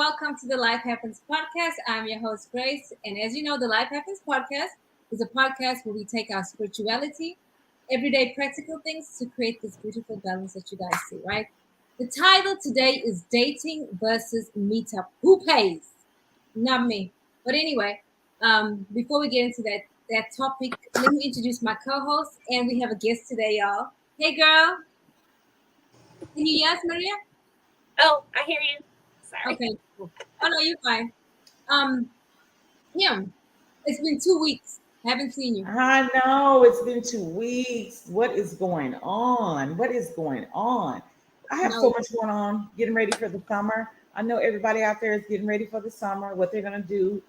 welcome to the Life Happens podcast. I'm your host, Grace. And as you know, the Life Happens podcast is a podcast where we take our spirituality, everyday practical things to create this beautiful balance that you guys see, right? The title today is Dating versus Meetup. Who pays? Not me. But anyway, before we get into that topic, let me introduce my co-host. And we have a guest today, y'all. Hey, girl. Can you hear us, Maria? Oh, I hear you. Sorry. Okay. Cool. Oh no, you're fine. Him. It's been 2 weeks. Haven't seen you. I know it's been 2 weeks. What is going on? What is going on? I have so much going on, getting ready for the summer. I know everybody out there is getting ready for the summer, what they're going to do,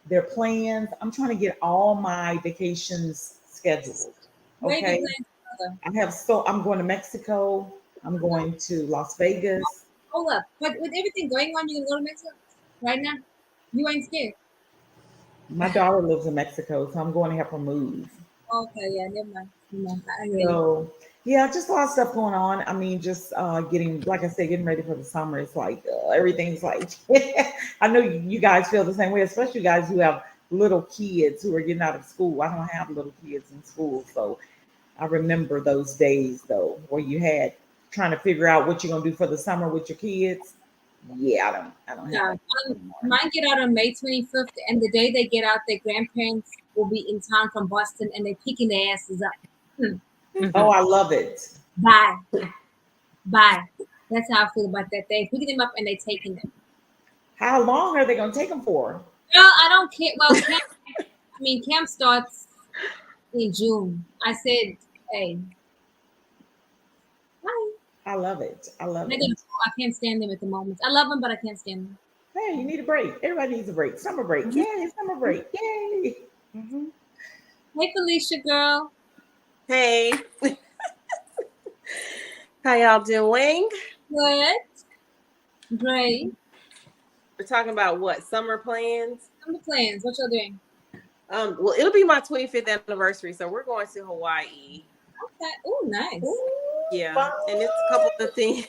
their plans. I'm trying to get all my vacations scheduled. Okay. I'm going to Mexico. I'm going to Las Vegas. Hold up. But with everything going on, you can go to Mexico right now? You ain't scared? My daughter lives in Mexico, so I'm going to help her move. Okay, yeah, never mind. So, yeah, just a lot of stuff going on. I mean, just getting, like I said, getting ready for the summer. It's like everything's like, I know you guys feel the same way, especially you guys who have little kids who are getting out of school. I don't have little kids in school, so I remember those days, though, where you had trying to figure out what you're going to do for the summer with your kids. Yeah, I don't have mine get out on May 25th, and the day they get out, their grandparents will be in town from Boston, and they're picking their asses up. Oh, I love it. Bye. That's how I feel about that. They're picking them up and they're taking them. How long are they going to take them for? Girl, I don't care. Well, camp starts in June. I said, hey. Bye. I love it. I can't stand them at the moment. I love them, but I can't stand them. Hey, you need a break. Everybody needs a break. Summer break. Mm-hmm. Yay, summer break. Yay. Mm-hmm. Hey, Felicia, girl. Hey. How y'all doing? Good. Great. We're talking about what? Summer plans? Summer plans. What y'all doing? Well, it'll be my 25th anniversary, so we're going to Hawaii. Okay. Oh, nice. Ooh, yeah, and it's a couple of things.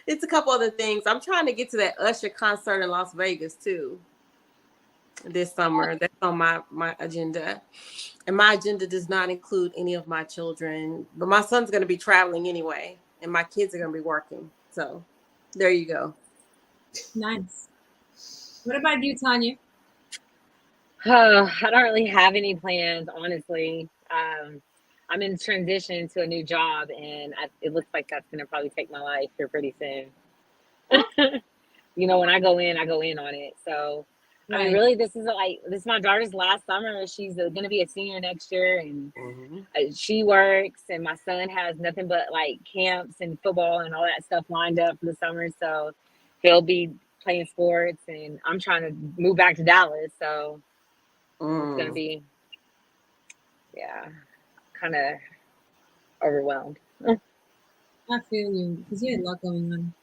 It's a couple other things. I'm trying to get to that Usher concert in Las Vegas too this summer. That's on my agenda. And my agenda does not include any of my children, but my son's going to be traveling anyway, and my kids are going to be working. So there you go. Nice. What about you, Tonya? I don't really have any plans, honestly. I'm in transition to a new job, and it looks like that's going to probably take my life here pretty soon. When I go in on it. So, right. I mean, really, this is my daughter's last summer. She's going to be a senior next year, and she works, and my son has nothing but like camps and football and all that stuff lined up for the summer. So he'll be playing sports, and I'm trying to move back to Dallas. So it's going to be, kind of overwhelmed. I feel you because you had a lot going on.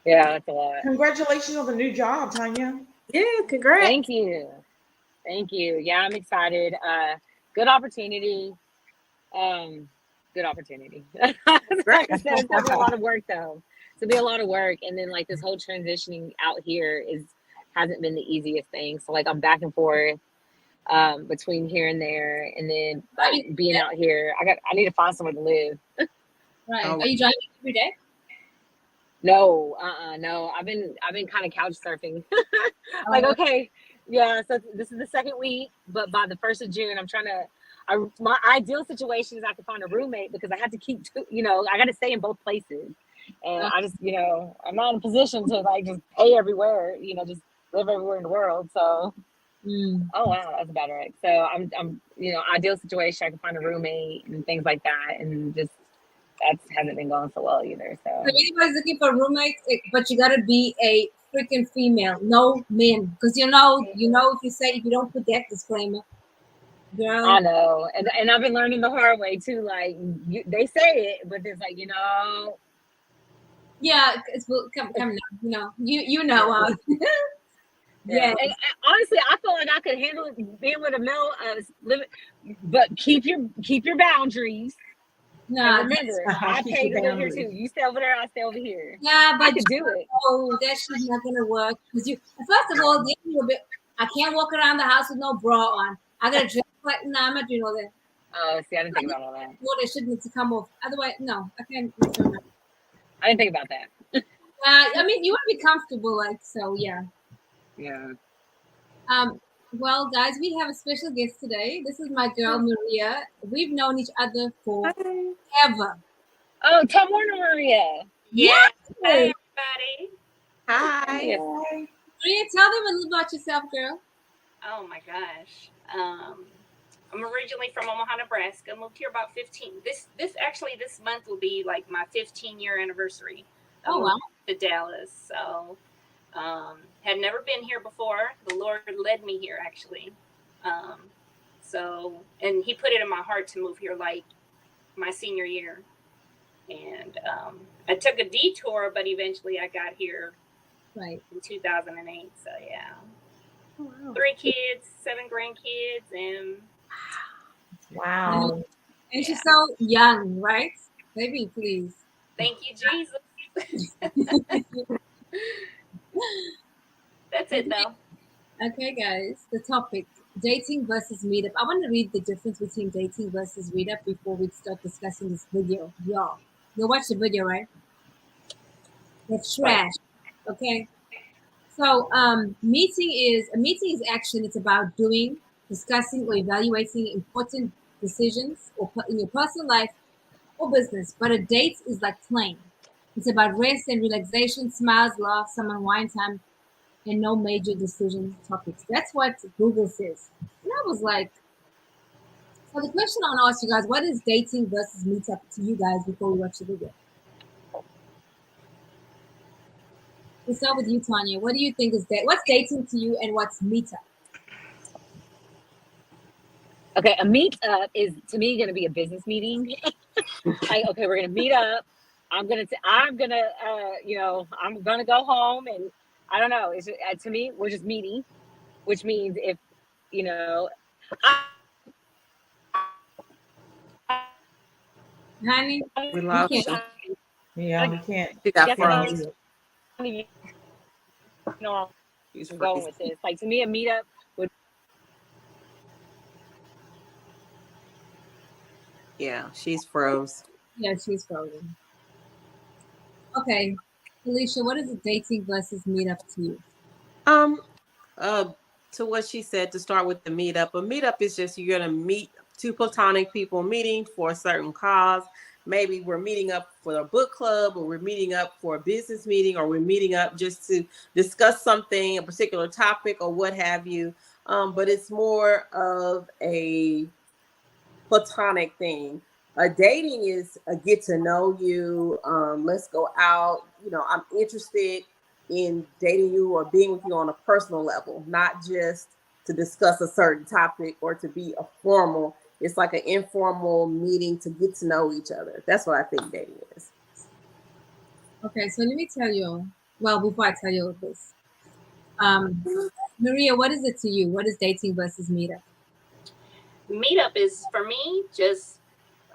Yeah, that's a lot. Congratulations on the new job, Tonya. Yeah, congrats. Thank you. Yeah, I'm excited. Good opportunity. Good opportunity. Like I said, it's gonna be a lot of work though. It's gonna be a lot of work, and then like this whole transitioning out here hasn't been the easiest thing. So like I'm back and forth between here and there, and then like being out here, I need to find somewhere to live. Right. Are you driving every day? No, no. I've been kind of couch surfing. Like, okay, yeah. So this is the second week, but by the 1st of June, my ideal situation is I can find a roommate because I have to keep, I got to stay in both places, and I just, I'm not in a position to like just pay everywhere, just live everywhere in the world. So. Oh wow, that's about right. So I'm ideal situation. I can find a roommate and things like that, and just that hasn't been going so well either. So if anybody's looking for roommates, but you gotta be a freaking female, no men, because if you don't put that disclaimer, girl. I know, and I've been learning the hard way too. Like they say it, but it's like Yeah, it's come now. You know. Yeah, and honestly, I feel like I could handle being with a male, but keep your boundaries. No, And remember, I Keep pay your to live here boundaries. too. You stay over there, I stay over here. yeah, I but could do it. oh, that shit's not gonna work. Because you, first of all, then you're a bit, I can't walk around the house with no bra on. I gotta dress like, no, I'm not doing all that. Oh, see, I didn't think about all that. Well, they should need to come off. Otherwise, no, I can't. I didn't think about that. I mean, you want to be comfortable, like, so yeah. Yeah. Well, guys, we have a special guest today. This is my girl Maria. We've known each other Hi. forever. Oh, Tom Warner Maria. Yeah. Yes. Hi, everybody. Hi. Yeah. Maria, tell them a little about yourself, girl. Oh my gosh. I'm originally from Omaha, Nebraska. Moved here about 15. This month will be like my 15-year anniversary. Oh, wow. To Dallas. So, had never been here before. The Lord led me here actually. And He put it in my heart to move here like my senior year. And I took a detour, but eventually I got here Right. in 2008. So yeah. Oh, wow. 3 kids, 7 grandkids, and Wow. And she's so young, right? Baby, please. thank you, Jesus. That's it, though. Okay, guys, the topic, dating versus meetup. I want to read the difference between dating versus meetup before we start discussing this video. Y'all, you'll watch the video, right? It's trash. Okay. So, meeting is action. It's about doing, discussing, or evaluating important decisions or in your personal life or business. But a date is like playing. It's about rest and relaxation, smiles, laughs, some unwind time, and no major decision topics. That's what Google says. And I was like, so the question I want to ask you guys: what is dating versus meetup to you guys before we watch the video? We'll start with you, Tonya. What do you think is what's dating to you, and what's meetup? Okay, a meetup is to me going to be a business meeting. Like, okay, we're going to meet up. I'm gonna go home, and I don't know. It's just, to me, we're just meeting, which means if Honey, We we lost can't. you. Yeah, we can't. She got Yes, froze. She's I'm going freezing. with this. Like, to me, a meetup would. Yeah, she's froze. Yeah, she's frozen. Okay, Felicia, what is a dating versus meetup to you? To what she said, to start with the meetup. A meetup is just you're gonna meet 2 platonic people meeting for a certain cause. Maybe we're meeting up for a book club, or we're meeting up for a business meeting, or we're meeting up just to discuss something, a particular topic, or what have you. But it's more of a platonic thing. Dating is a get to know you. Let's go out. I'm interested in dating you or being with you on a personal level, not just to discuss a certain topic or to be a formal. It's like an informal meeting to get to know each other. That's what I think dating is. Okay, so let me tell you. Well, before I tell you all this, Maria, what is it to you? What is dating versus meetup? Meetup is for me just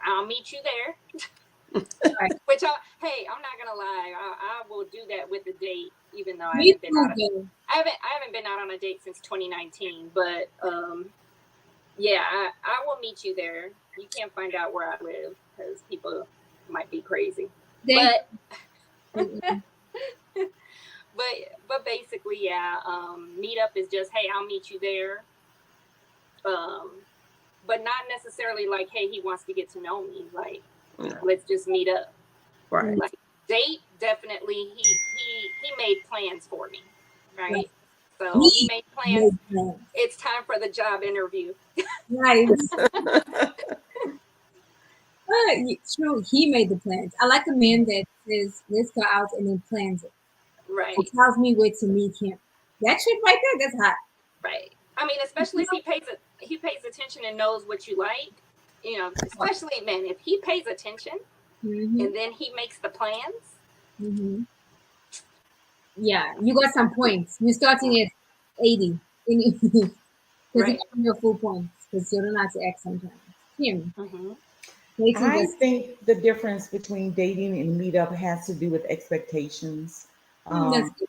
I'll meet you there. Right. Which I'm not gonna lie, I will do that with a date, even though I Me haven't been out. too. I haven't been out on a date since 2019, but yeah, I will meet you there. You can't find out where I live because people might be crazy. But but basically, yeah, meetup is just, hey, I'll meet you there. But not necessarily like, hey, he wants to get to know me. Like, let's just meet up. Right. Like, date, definitely. He made plans for me, right? Right. So he made plans. It's time for the job interview. Right. True. He made the plans. I like a man that says, "Let's go out," and then plans it. Right. It tells me where to meet him. That shit right there, that's hot. Right. I mean, especially if he pays attention and knows what you like. Especially, man, if he pays attention and then he makes the plans. Mm-hmm. Yeah, you got some points. You're starting at 80. Because right. you got your full points. Because you don't have to act sometimes. Him. Mm-hmm. Dating I just think the difference between dating and meetup has to do with expectations. that's Um, good.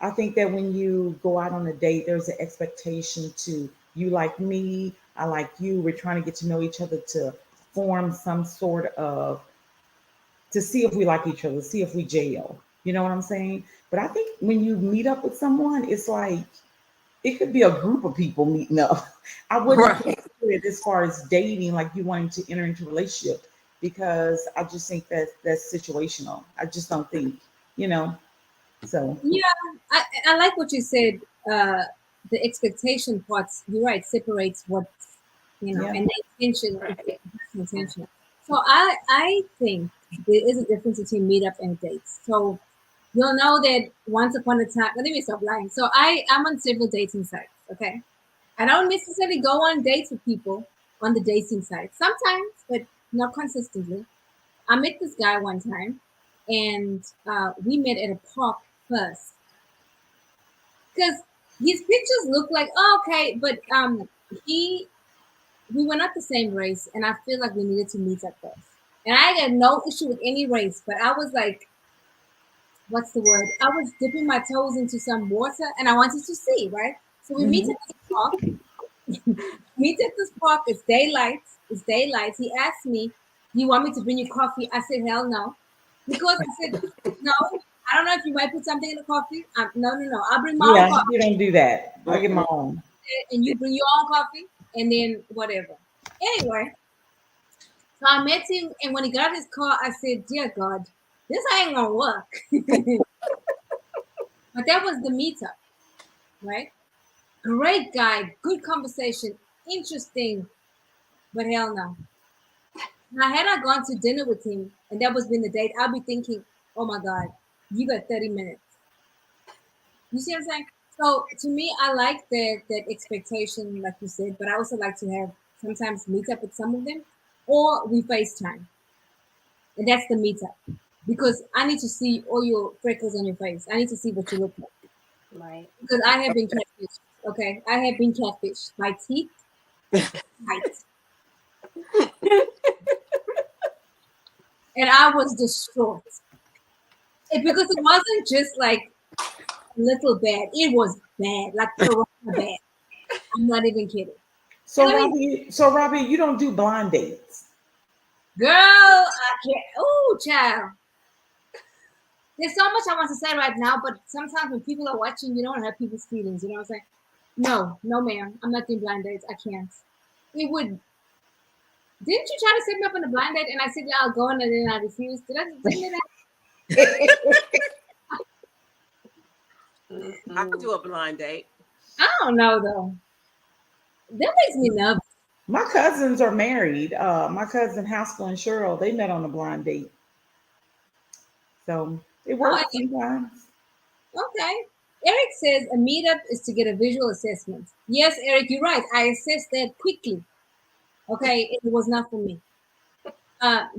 I think that when you go out on a date, there's an expectation to you like me, I like you. We're trying to get to know each other to form some sort of to see if we like each other, see if we gel. You know what I'm saying? But I think when you meet up with someone, it's like it could be a group of people meeting up. I wouldn't Right. consider it as far as dating, like you wanting to enter into a relationship, because I just think that that's situational. I just don't think, you know. So Yeah, I like what you said. Uh, the expectation parts, you're right, separates what's, yeah, and the intention, if Right. it's intentional. So I think there is a difference between meetup and dates. So you'll know that once upon a time, let me stop lying. So I'm on several dating sites, okay? I don't necessarily go on dates with people on the dating sites. Sometimes, but not consistently. I met this guy one time, and we met at a park first because his pictures look like, oh, okay, but he we were not the same race, and I feel like we needed to meet up first. And I had no issue with any race, but I was like, what's the word? I was dipping my toes into some water, and I wanted to see, right? So we meet hmm at this park. Meet at this park. It's daylight. It's daylight. He asked me, "Do you want me to bring you coffee?" I said, "Hell no," because I said, "No, I don't know if you might put something in the coffee. No, no, no. I'll bring my own yeah, coffee, you don't do that. I get my Mm-mm. own. and you bring your own coffee, and then whatever." Anyway, so I met him, and when he got his car, I said, "Dear God, this ain't gonna work." But that was the meetup, right? Great guy, good conversation, interesting, but hell no. Now, had I gone to dinner with him and that was been the date, I'll be thinking, oh my God, you got 30 minutes. You see what I'm saying? So to me, I like that expectation, like you said, but I also like to have sometimes meet up with some of them or we FaceTime. And that's the meetup. Because I need to see all your freckles on your face. I need to see what you look like. Right. Because I have been catfished. Okay. I have been catfished. My teeth, white. And I was distraught. Because it wasn't just like little bad. It was bad, like corona bad. I'm not even kidding. And So I mean, Robbie, you don't do blind dates. girl, I can't. Oh, child. There's so much I want to say right now, but sometimes when people are watching, you don't have people's feelings. You know what I'm saying? No, no, ma'am. I'm not doing blind dates. I can't. It would. Didn't you try to set me up on a blind date? And I said, yeah, I'll go, and then I refused. Didn't I? I would Mm-mm. do a blind date. I don't know though. That makes me nervous. My cousins are married. My cousin Haskell and Cheryl, they met on a blind date. So it Oh, works sometimes. okay. Eric says a meetup is to get a visual assessment. Yes, Eric, you're right. I assessed that quickly. Okay, it was not for me.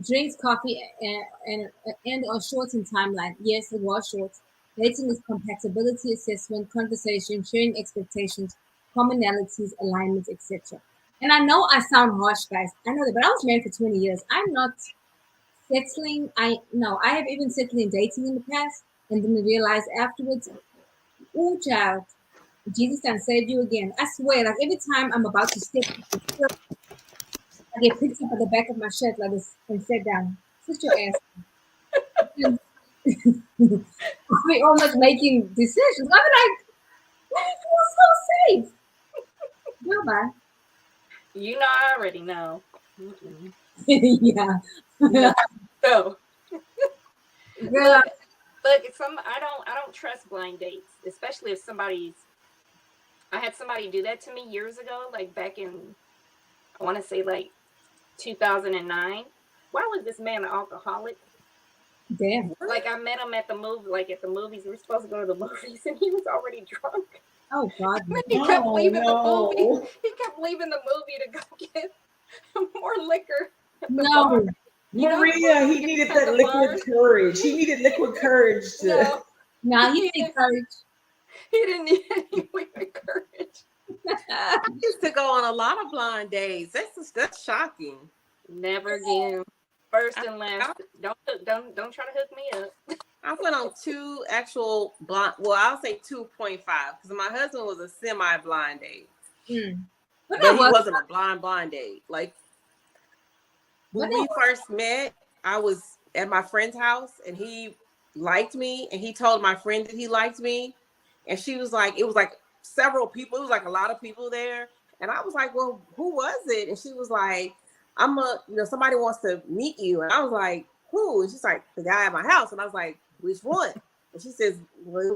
Drinks, coffee, and or short in timeline. Yes, it was short. Dating is compatibility assessment, conversation, sharing expectations, commonalities, alignments, etc. And I know I sound harsh, guys. I know that, but I was married for 20 years. I'm not settling. I have even settled in dating in the past, and then realized afterwards, oh, child, Jesus can save you again. I swear, like every time I'm about to step, I get picked up at the back of my shirt like this and sit down. Sit your ass down. We almost making decisions. I'm like, why do you feel so safe? Bye You know, I already know. Mm-mm. yeah. No. No. Girl, Look, if I don't trust blind dates, especially if somebody's. I had somebody do that to me years ago, like back in I want to say like 2009. Why was this man an alcoholic? damn. Like I met him at the movie, like at the movies. We were supposed to go to the movies, and he was already drunk. Oh God. And he kept Oh leaving the movie. no. He kept leaving the movie to go get more liquor at the bar. No. You know the Maria, he movie needed had that the liquid bars. courage. He needed liquid courage to No, Now he he need didn't. courage. He didn't need any liquid courage. I used to go on a lot of blind dates. That's shocking. Never again. First and last. Don't try to hook me up. I went on 2 actual blind. Well, I'll say 2.5 because my husband was a semi-blind date, but he wasn't a blind date. Like when we first met, I was at my friend's house and he liked me, and he told my friend that he liked me, and she was like, it was like several people. It was like a lot of people there, and I was like, well, who was it? And she was like, somebody wants to meet you, and I was like, who? And she's like, the guy at my house, and I was like, which one? And she says, well, it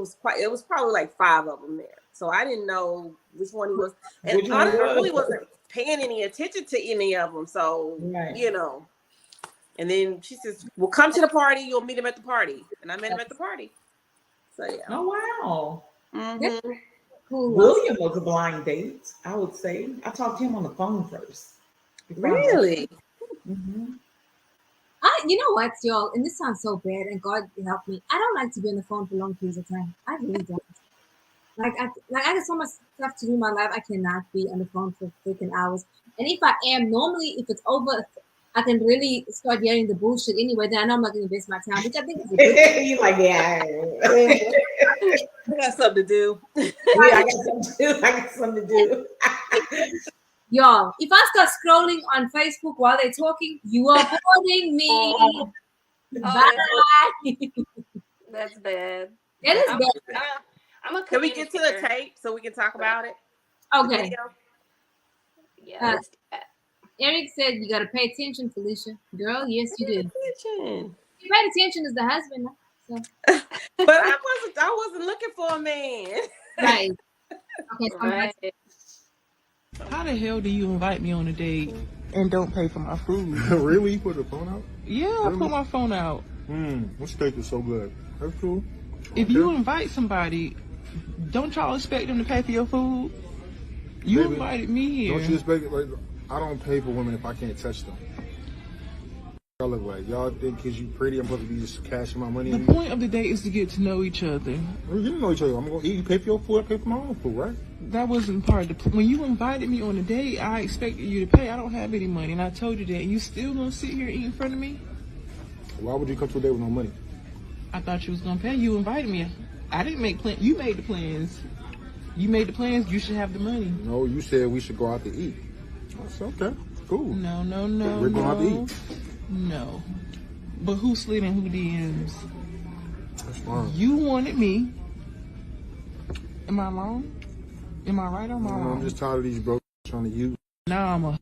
was probably like 5 of them there. So I didn't know which one he was. And I really wasn't paying any attention to any of them. So, And then she says, well, come to the party. You'll meet him at the party. And I met him at the party. So, yeah. Oh, wow. Mm-hmm. Cool. William was a blind date, I would say. I talked to him on the phone first. Really? Mm-hmm. You know what, y'all? And this sounds so bad, and God help me. I don't like to be on the phone for long periods of time. I really don't. I got so much stuff to do in my life. I cannot be on the phone for freaking hours. And if I am, normally, if it's over, I can really start hearing the bullshit anyway. Then I know I'm not going to waste my time, which I think is a good You're like, yeah. I got something to do. I got something to do. Y'all, if I start scrolling on Facebook while they're talking, you are boring me. Bye. That's bad. It is bad. Can we get to the tape so we can talk about it? Okay. Yeah. Eric said you gotta pay attention, Felicia. Girl, yes, you do. Attention. You paid attention as the husband. So. But I wasn't looking for a man. Right. Okay. Right. How the hell do you invite me on a date and don't pay for my food? Really? You put the phone out? Yeah, really? I put my phone out. This steak is so good. That's cool. If you invite somebody, don't y'all expect them to pay for your food? You invited me here. Don't you expect it? Like, I don't pay for women if I can't touch them. Y'all look like y'all think because you pretty, I'm supposed to be just cashing my money. The point of the date is to get to know each other. We didn't know each other. I'm gonna eat. You pay for your food. I pay for my own food, right? That wasn't part of the. When you invited me on a date, I expected you to pay. I don't have any money, and I told you that. You still gonna sit here and eat in front of me? Why would you come to a date with no money? I thought you was gonna pay. You invited me. I didn't make plans. You made the plans. You made the plans. You should have the money. No, you said we should go out to eat. I said, okay, cool. No. We're going out to eat. No. But who slid in who DMs? That's fine. You wanted me. Am I wrong? Am I right or am I wrong? I'm just tired of these broke trying to use. Nah, I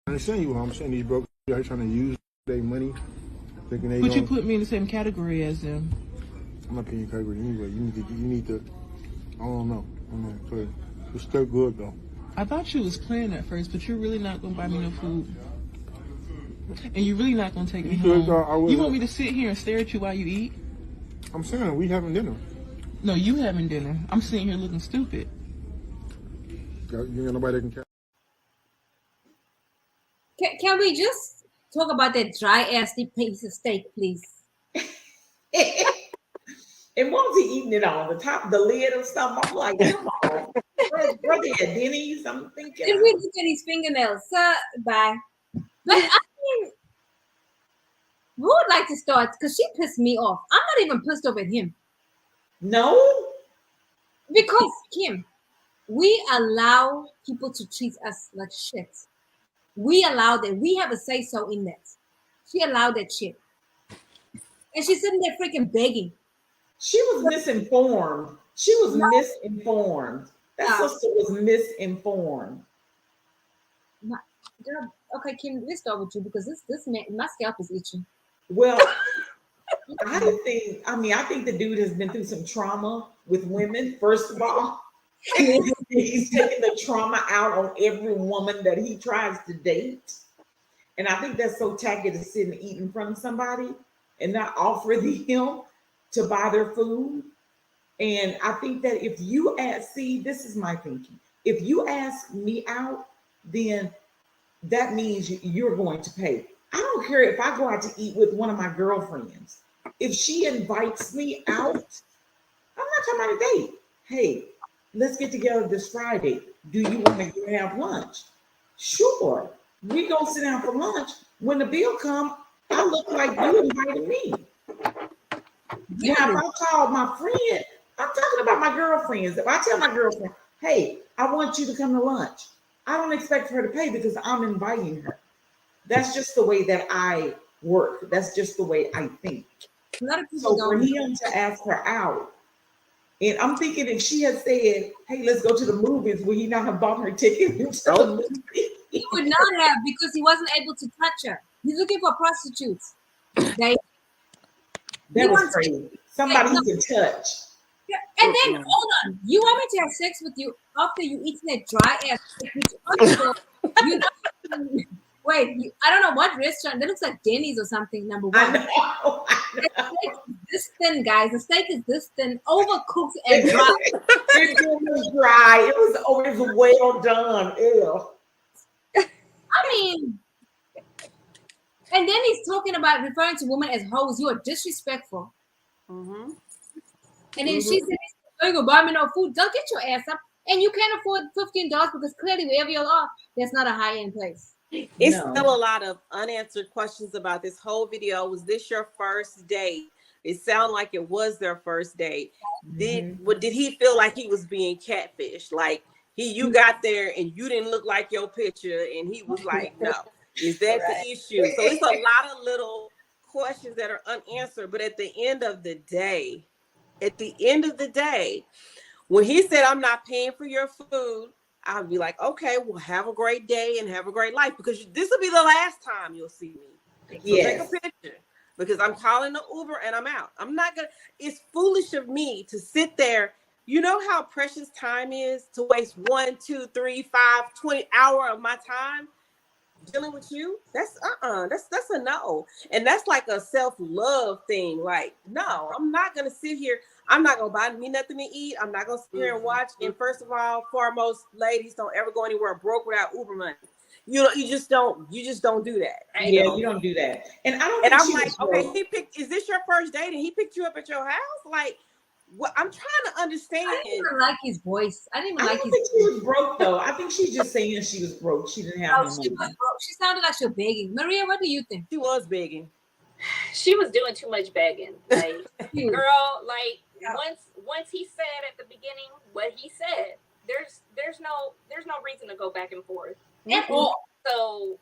understand you. I'm saying these broke are trying to use their money. Thinking they But you put me in the same category as them. I'm not putting you in category anyway. You need to. I don't know. It's still good though. I thought you was playing at first, but you're really not gonna buy me no food. And you're really not gonna take me home. You want me to sit here and stare at you while you eat? I'm saying we having dinner. No, you having dinner. I'm sitting here looking stupid. You got nobody that can catch. Can we just talk about that dry ass piece of steak, please? And what was he eating it on? The top, the lid and stuff? I'm like, come on. Brother at Denny's, I'm thinking. Did we look at his fingernails? Sir, bye. But I mean, who would like to start? Because she pissed me off. I'm not even pissed off at him. No? Because, Kim, we allow people to treat us like shit. We allow that. We have a say-so in that. She allowed that shit. And she's sitting there freaking begging. She was misinformed. She was misinformed. That sister was misinformed. Okay, Kim, let's start with you because this man, my scalp is itching. Well, I think the dude has been through some trauma with women, first of all. He's taking the trauma out on every woman that he tries to date. And I think that's so tacky to sit and eat in front of somebody and not offer them to buy their food. And I think that if you this is my thinking. If you ask me out, then that means you're going to pay. I don't care if I go out to eat with one of my girlfriends. If she invites me out, I'm not talking about a date. Hey, let's get together this Friday. Do you want to have lunch? Sure. We go sit down for lunch. When the bill come, I look like you invited me. Now, if I call my friend, I'm talking about my girlfriends. If I tell my girlfriend, hey, I want you to come to lunch, I don't expect her to pay because I'm inviting her. That's just the way that I work. That's just the way I think. A lot of people So for him to ask her out, and I'm thinking if she had said, hey, let's go to the movies, would he not have bought her ticket to the movie? He would not have because he wasn't able to touch her. He's looking for prostitutes. That was crazy. Somebody he can touch. Yeah. And then hold on, you want me to have sex with you after you eat that dry ass steak, you know, wait, I don't know what restaurant. That looks like Denny's or something. Number one. I know. The steak is this thin, guys. The steak is this thin, overcooked and dry. It was dry. It was well done. Ew. I mean, and then he's talking about referring to women as hoes. You are disrespectful. Mm-hmm. And then she said, "Oh, you gonna buy me no food? Don't get your ass up." And you can't afford $15 because clearly wherever you are, that's not a high-end place. It's still a lot of unanswered questions about this whole video. Was this your first date? It sounded like it was their first date. Did he feel like he was being catfished? Like you got there and you didn't look like your picture, and he was like, no. Is that the issue? So it's a lot of little questions that are unanswered. But at the end of the day, when he said, I'm not paying for your food, I'll be like, okay, well, have a great day and have a great life, because this will be the last time you'll see me. So take a picture, because I'm calling the Uber and I'm out. I'm not going to, it's foolish of me to sit there. You know how precious time is to waste 1, 2, 3, 5, 20 hours of my time dealing with you? That's that's a no. And that's like a self-love thing. Like, no, I'm not gonna sit here. I'm not gonna buy me nothing to eat. I'm not gonna sit here and watch. And first of all, foremost, ladies, don't ever go anywhere broke without Uber money. You just don't do that. Right? Yeah, you don't do that. And I don't. And I'm like, okay, is this your first date? And he picked you up at your house? Like, what? I'm trying to understand. I didn't even like his voice. I didn't even like his voice. She was broke though. I think she's just saying she was broke. She didn't have no money. She sounded like she was begging. Maria, what do you think? She was begging. She was doing too much begging. Like, girl, like once he said at the beginning what he said, there's no reason to go back and forth. So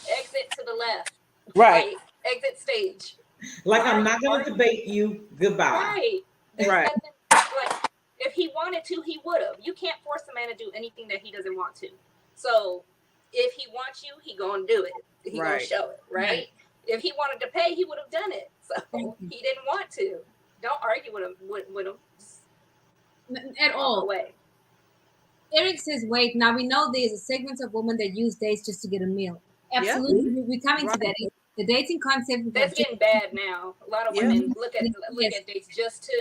exit to the left. Right. Like, exit stage. Like, I'm not gonna debate you. Goodbye. Right. Like, if he wanted to, he would have. You can't force a man to do anything that he doesn't want to. So if he wants you, he gonna do it. He gonna show it, right? If he wanted to pay, he would have done it. So he didn't want to. Don't argue with him. At all. Way. Eric says, wait, now we know there's a segment of women that use dates just to get a meal. Absolutely. Yeah. We're coming to that. The dating concept that's getting bad now. A lot of women look at dates just to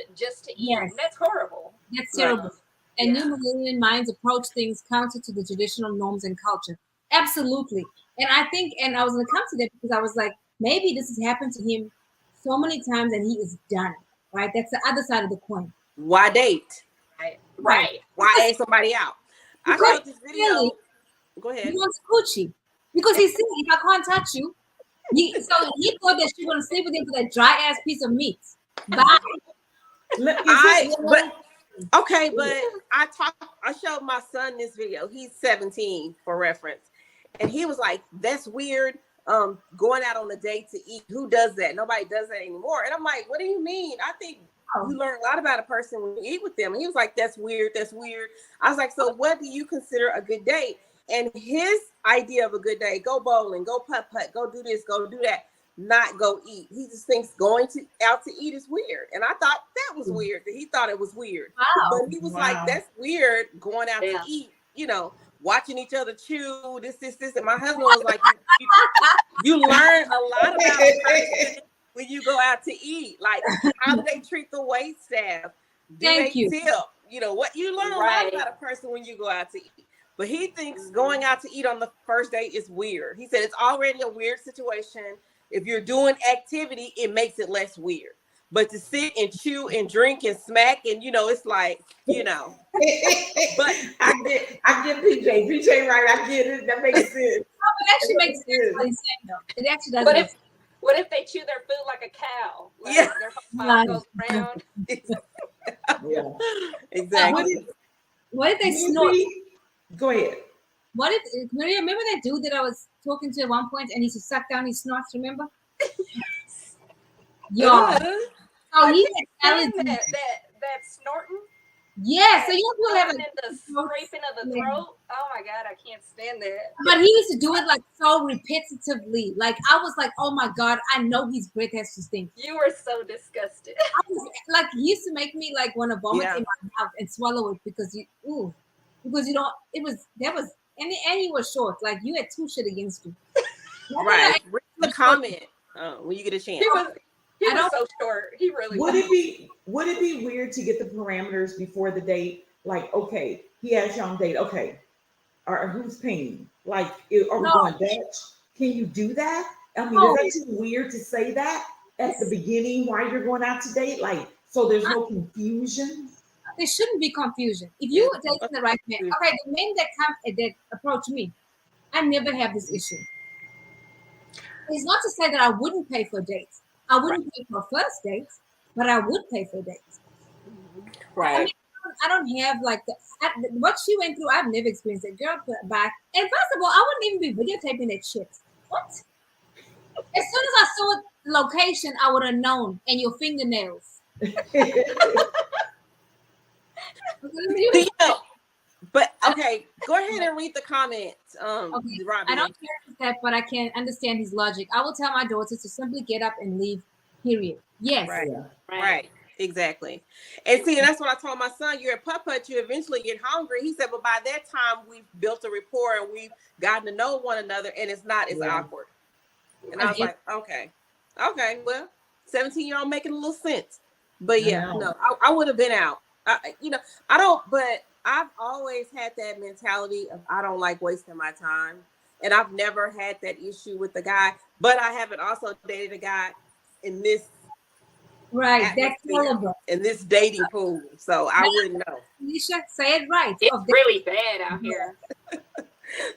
eat. Yes. That's horrible. That's terrible. And new millennial minds approach things counter to the traditional norms and culture. Absolutely. And I think, and I was going to come to that because I was like, maybe this has happened to him so many times and he is done. Right? That's the other side of the coin. Why date? Right. Why ask somebody out? I saw this video. Really, go ahead. He wants coochie because he's saying, if I can't touch you, so he thought that she was going to sleep with him for that dry ass piece of meat. Bye. But I showed my son this video. He's 17 for reference, and he was like, "That's weird. Going out on a date to eat. Who does that? Nobody does that anymore." And I'm like, "What do you mean? I think you learn a lot about a person when you eat with them." And he was like, "That's weird. That's weird." I was like, "So what do you consider a good date?" And his idea of a good day: go bowling, go putt-putt, go do this, go do that, not go eat. He just thinks going out to eat is weird. And I thought that was weird, that he thought it was weird. Wow. But he was like, that's weird going out to eat, watching each other chew, this. And my husband was like, you learn a lot about a person when you go out to eat. Like, how do they treat the wait staff? Do they tip? What you learn a lot about a person when you go out to eat. But he thinks going out to eat on the first date is weird. He said it's already a weird situation. If you're doing activity, it makes it less weird. But to sit and chew and drink and smack and it's like, But I get PJ. PJ, right? I get it. That makes sense. It actually makes sense what he's saying, though. It actually does. What if they chew their food like a cow? Like Yeah. their whole mouth goes round. Yeah. Exactly. What if they snort? Go ahead. What if? Remember that dude that I was talking to at one point, and he just sucked down his snorts? Remember? Yo. Oh, he had allergies. That snorting. Yeah, so you will have the scraping of the throat. Oh my god, I can't stand that. But he used to do it like so repetitively. Like I was like, oh my god, I know his breath has to stink. You were so disgusted. Like he used to make me like want to vomit in my mouth and swallow it because you don't. It was and he was short. Like you had two shit against you. Right. Read the comment when you get a chance. He was so short. He really would it be weird to get the parameters before the date? Like, okay, he has you on date. Okay, or who's paying? Like, are we going Dutch? Can you do that? I mean, is that too weird to say that at the beginning while you're going out to date? Like, so there's no confusion. There shouldn't be confusion. If you are dating the right man, okay, the men that approach me, I never have this issue. It's not to say that I wouldn't pay for dates. I wouldn't pay for first dates, but I would pay for dates. Right. I mean, I don't have like what she went through. I've never experienced it. Girl, back. And first of all, I wouldn't even be videotaping that shit. What? As soon as I saw the location, I would have known. And your fingernails. But okay, go ahead and read the comments. Okay. Robbie. I don't care with that, but I can understand his logic. I will tell my daughters to simply get up and leave. Period. Yes. Right. Exactly. And see, that's what I told my son. You're a putt, you eventually get hungry. He said, but by that time we've built a rapport and we've gotten to know one another, and it's not as awkward. And I was like, okay, well, 17-year-old making a little sense. But I would have been out. I don't, but I've always had that mentality of I don't like wasting my time. And I've never had that issue with the guy, but I haven't also dated a guy in this in this dating pool. So I wouldn't know. Felicia, say it right. It's really bad out here.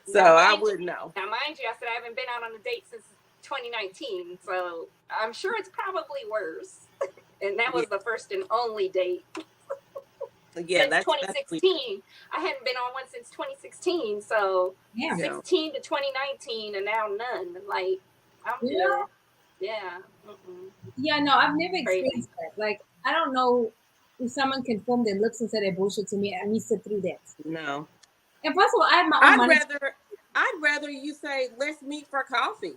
So I wouldn't know. Now, mind you, I said I haven't been out on a date since 2019. So I'm sure it's probably worse. And that was the first and only date. Yeah, since 2016. I hadn't been on one since 2016. So 16 to 2019 and now none. Like, I'm good. Yeah. Yeah, no, I've never experienced that. Like, I don't know if someone can form their lips and say that bullshit to me and me sit through that. No. And first of all, I have my own money. I'd rather you say, let's meet for coffee.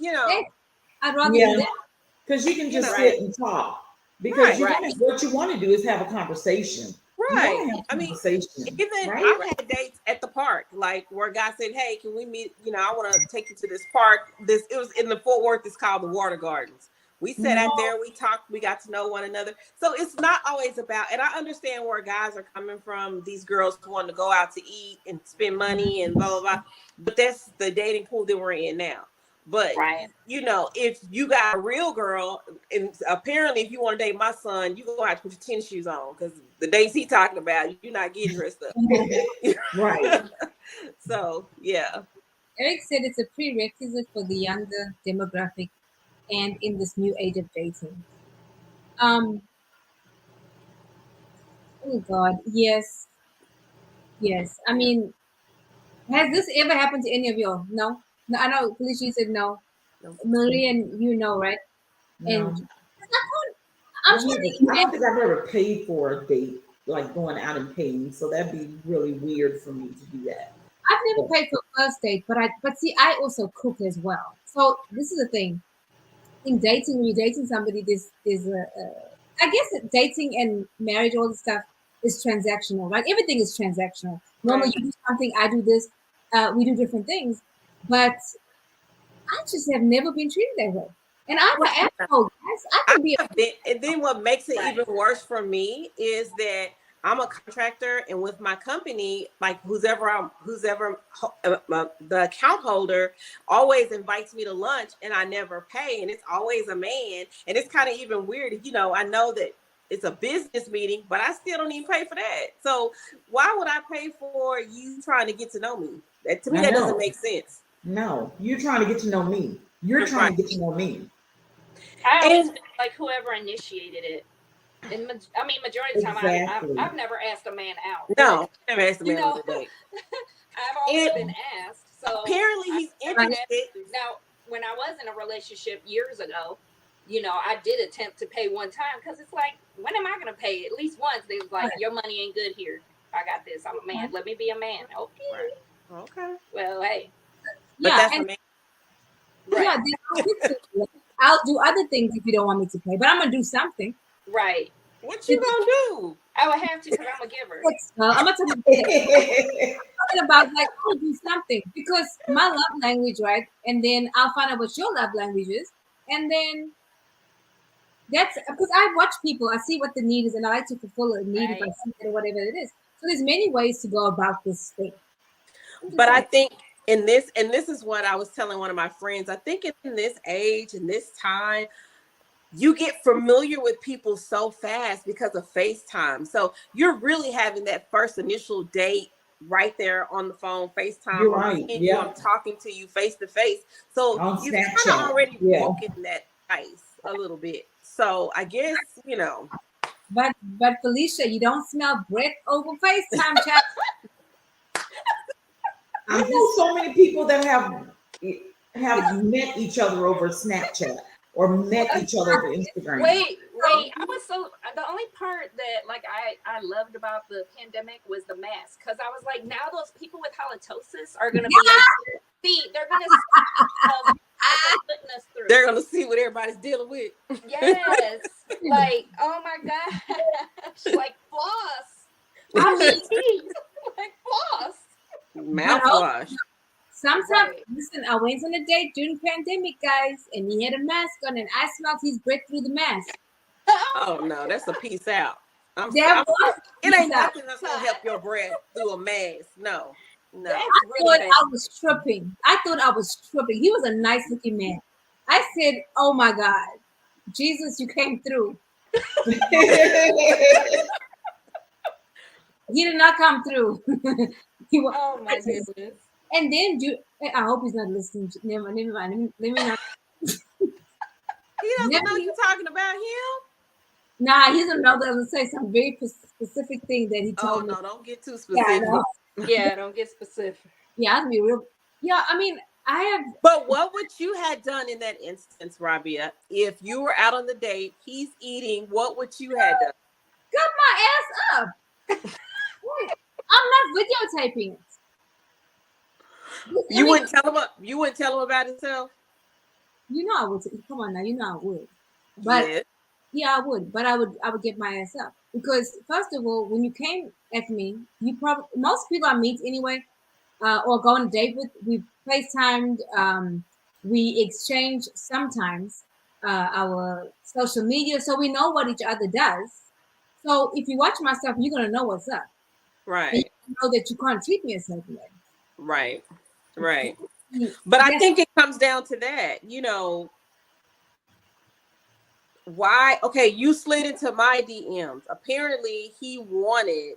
I'd rather do that. Because you can just sit and talk. Because what you want to do is have a conversation. Right. I mean, even I've had dates at the park, like where a guy said, hey, can we meet? I want to take you to this park. It was in the Fort Worth. It's called the Water Gardens. We sat out there, we talked, we got to know one another. So it's not always about, and I understand where guys are coming from, these girls wanting to go out to eat and spend money and blah, blah, blah. But that's the dating pool that we're in now. But, if you got a real girl, and apparently if you want to date my son, you're going to have to put your tennis shoes on because the days he talking about, you're not getting dressed up. Right. So, yeah. Eric said it's a prerequisite for the younger demographic and in this new age of dating. Oh, God. Yes. I mean, has this ever happened to any of y'all? No, I know Felicia said no. Marie and right? No. And I don't think I've ever paid for a date, like going out and paying. So that'd be really weird for me to do that. I've never paid for a first date, but see, I also cook as well. So this is the thing. In dating, when you're dating somebody, I guess dating and marriage, all this stuff is transactional, right? Everything is transactional. Normally, you do something, I do this, we do different things, but I just have never been treated that way. And I'm an asshole, guys. I can be and then what makes it even worse for me is that I'm a contractor, and with my company, like whoever the account holder always invites me to lunch, and I never pay, and it's always a man, and it's kind of even weird. You know, I know that it's a business meeting, but I still don't even pay for that. So why would I pay for you trying to get to know me? To me, that doesn't make sense. No, you're trying to get to know me. You're trying to get to know me. I always feel like whoever initiated it. And I mean, majority of the time, I've never asked a man out. No, I've never asked a man on a date. I've always been asked. So apparently, he's interested. Now, when I was in a relationship years ago, you know, I did attempt to pay one time because it's like, when am I going to pay? At least once. They was like, your money ain't good here. I got this. I'm a man. Let me be a man. Okay. Okay. Well, hey. But that's a man. Right. Yeah, I'll do other things if you don't want me to pay, but I'm gonna do something. Right. What you gonna do? I would have to because I'm a giver. I'm gonna tell you talking about like I'm gonna do something because my love language, right? And then I'll find out what your love language is, and then that's because I watch people, I see what the need is, and I like to fulfill a need if I see it or whatever it is. So there's many ways to go about this thing. But I think in this, and this is what I was telling one of my friends, I think in this age, in this time, you get familiar with people so fast because of FaceTime. So you're really having that first initial date right there on the phone, FaceTime. You're right. Yeah. I'm talking to you face to face. So you kind of already broken that ice a little bit. So I guess, you know. But Felicia, you don't smell breath over FaceTime chat. I know so many people that have met each other over Snapchat or met each other over Instagram. Wait. I was the only part that like I loved about the pandemic was the mask, because I was like, now those people with halitosis are gonna be able to see. They're gonna putting us through. They're gonna see what everybody's dealing with. Yes. Like, oh my gosh. Like floss. I mean teeth. Like floss. Mouthwash. Sometimes, listen, I went on a date during the pandemic, guys, and he had a mask on, and I smelled his breath through the mask. Oh no, that's a peace out. It ain't nothing that's gonna help your breath through a mask. No. I thought I was tripping. He was a nice looking man. I said, "Oh my God, Jesus, you came through." He did not come through. Oh my goodness. And then I hope he's not listening. Never mind. Let me not. He doesn't know you talking about him. Nah, he doesn't know that. I was say some very specific thing that he told me. Oh no, don't get too specific. Yeah, don't get specific. Yeah, I'll be real. Yeah, I mean, I have. But what would you have done in that instance, Rabia? If you were out on the date, he's eating, what would you have done? Got my ass up. I'm not videotaping it. You wouldn't tell him about himself? You know I would. Come on now, you know I would. But yeah, I would. But I would get my ass up, because first of all, when you came at me, most people I meet anyway, or go on a date with, we FaceTimed, we exchange sometimes our social media, so we know what each other does. So if you watch my stuff, you're gonna know what's up. Right. And you know that you can't treat me a certain way. Right. But I think it comes down to that, you know. Why? Okay, you slid into my DMs. Apparently, he wanted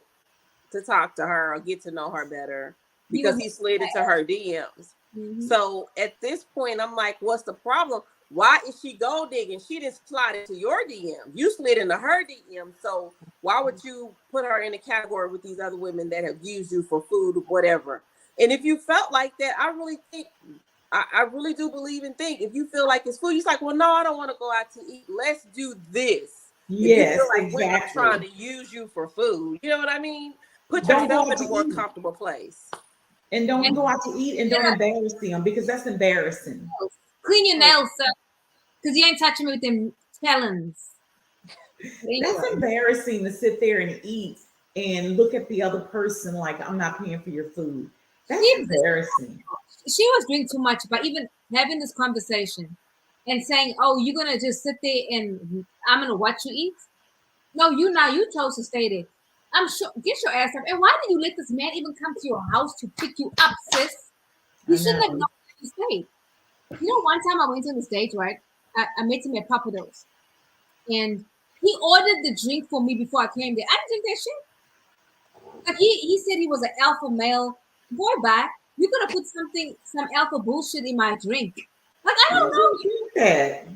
to talk to her or get to know her better because he slid into her DMs. Mm-hmm. So at this point, I'm like, what's the problem? Why is she gold digging? She didn't slide into your DM. You slid into her DM. So why would you put her in a category with these other women that have used you for food or whatever? And if you felt like that, I really do believe and think if you feel like it's food, you're like, well, no, I don't want to go out to eat. Let's do this. Yes, if you feel like exactly. We're trying to use you for food. You know what I mean? Put yourself in a more comfortable place. And don't go out to eat and don't embarrass them, because that's embarrassing. Clean your nails, sir, because you ain't touching me with them talons. That's embarrassing to sit there and eat and look at the other person like, I'm not paying for your food. That's embarrassing. She was doing too much by even having this conversation and saying, oh, you're going to just sit there and I'm going to watch you eat? No, you chose to stay there. I'm sure. Get your ass up. And why did you let this man even come to your house to pick you up, sis? You shouldn't have known where you stayed. You know, one time I went on the stage, right? I met him at Papados, and he ordered the drink for me before I came there. I didn't drink that shit. Like he said he was an alpha male. Boy, bye. You could have put some alpha bullshit in my drink. Like I don't know. I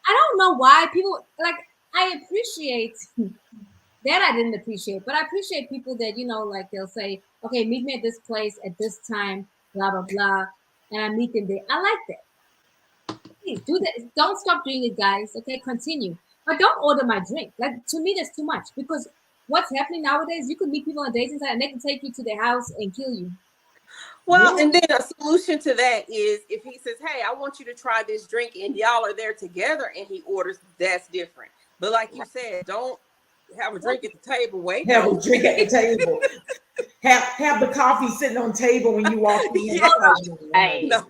don't know why people like. I appreciate that. I didn't appreciate, but I appreciate people that like they'll say, "Okay, meet me at this place at this time." Blah blah blah, and I meet them there. I like that. Please do that. Don't stop doing it, guys. Okay, continue. But don't order my drink. Like to me, that's too much because what's happening nowadays, you could meet people on dating site and they can take you to their house and kill you. Well, and then a solution to that is if he says, "Hey, I want you to try this drink," and y'all are there together, and he orders, that's different. But like you said, don't have a drink at the table. Wait, have a drink at the table. have the coffee sitting on the table when you walk in. No.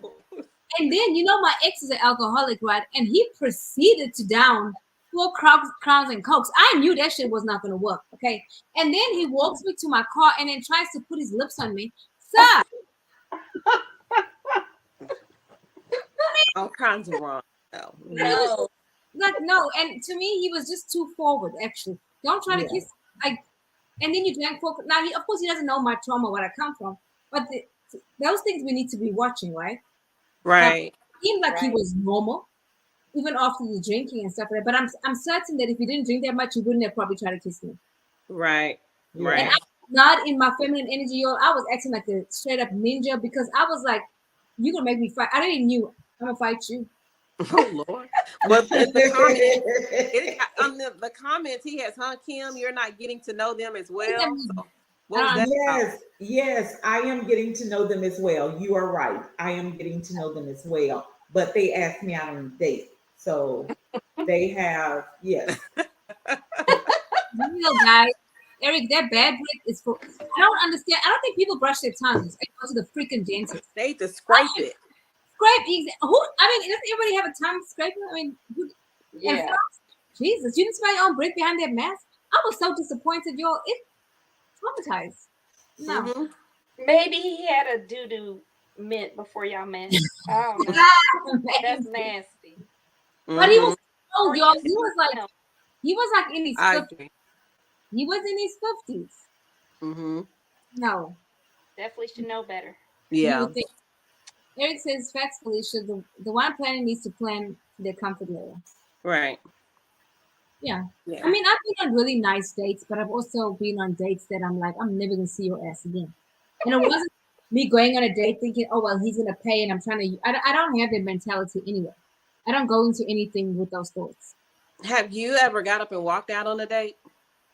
And then my ex is an alcoholic, right? And he proceeded to down 4 crowns and cokes. I knew that shit was not going to work. Okay, and then he walks me to my car and then tries to put his lips on me, sir. All kinds of wrong. No. No, and to me, he was just too forward. Actually, don't try to kiss. And then you drank 4. Now, of course, he doesn't know my trauma, where I come from. But those things we need to be watching, right? Right. It seemed like he was normal, even after the drinking and stuff like that. But I'm certain that if he didn't drink that much, he wouldn't have probably tried to kiss me. Right. Right. And I was not in my feminine energy, y'all. I was acting like a straight up ninja because I was like, "You're gonna make me fight." I didn't knew I'm gonna fight you. Oh Lord! But the comments, he has Kim. You're not getting to know them as well. So what was that yes, I am getting to know them as well. You are right. I am getting to know them as well. But they asked me out on a date, so they have Guys, Eric, that bad break is for. I don't understand. I don't think people brush their tongues and go to the freaking dentist. They need to scrape it. Who? I mean, doesn't everybody have a tongue scraper? I mean, Jesus, you didn't smell your own breath behind that mask. I was so disappointed, y'all. It traumatized. No. Mm-hmm. Maybe he had a doo-doo mint before y'all met. Oh, no. That's nasty. But he was y'all. He was like in his 50s. He was in his 50s. Mm-hmm. No. Definitely should know better. Yeah. Eric says, "Facts, Felicia. The one planning needs to plan their comfort level." Right. Yeah. I mean, I've been on really nice dates, but I've also been on dates that I'm like, I'm never gonna see your ass again. And it wasn't me going on a date thinking, "Oh well, he's gonna pay," and I'm trying to. I don't have that mentality anyway. I don't go into anything with those thoughts. Have you ever got up and walked out on a date?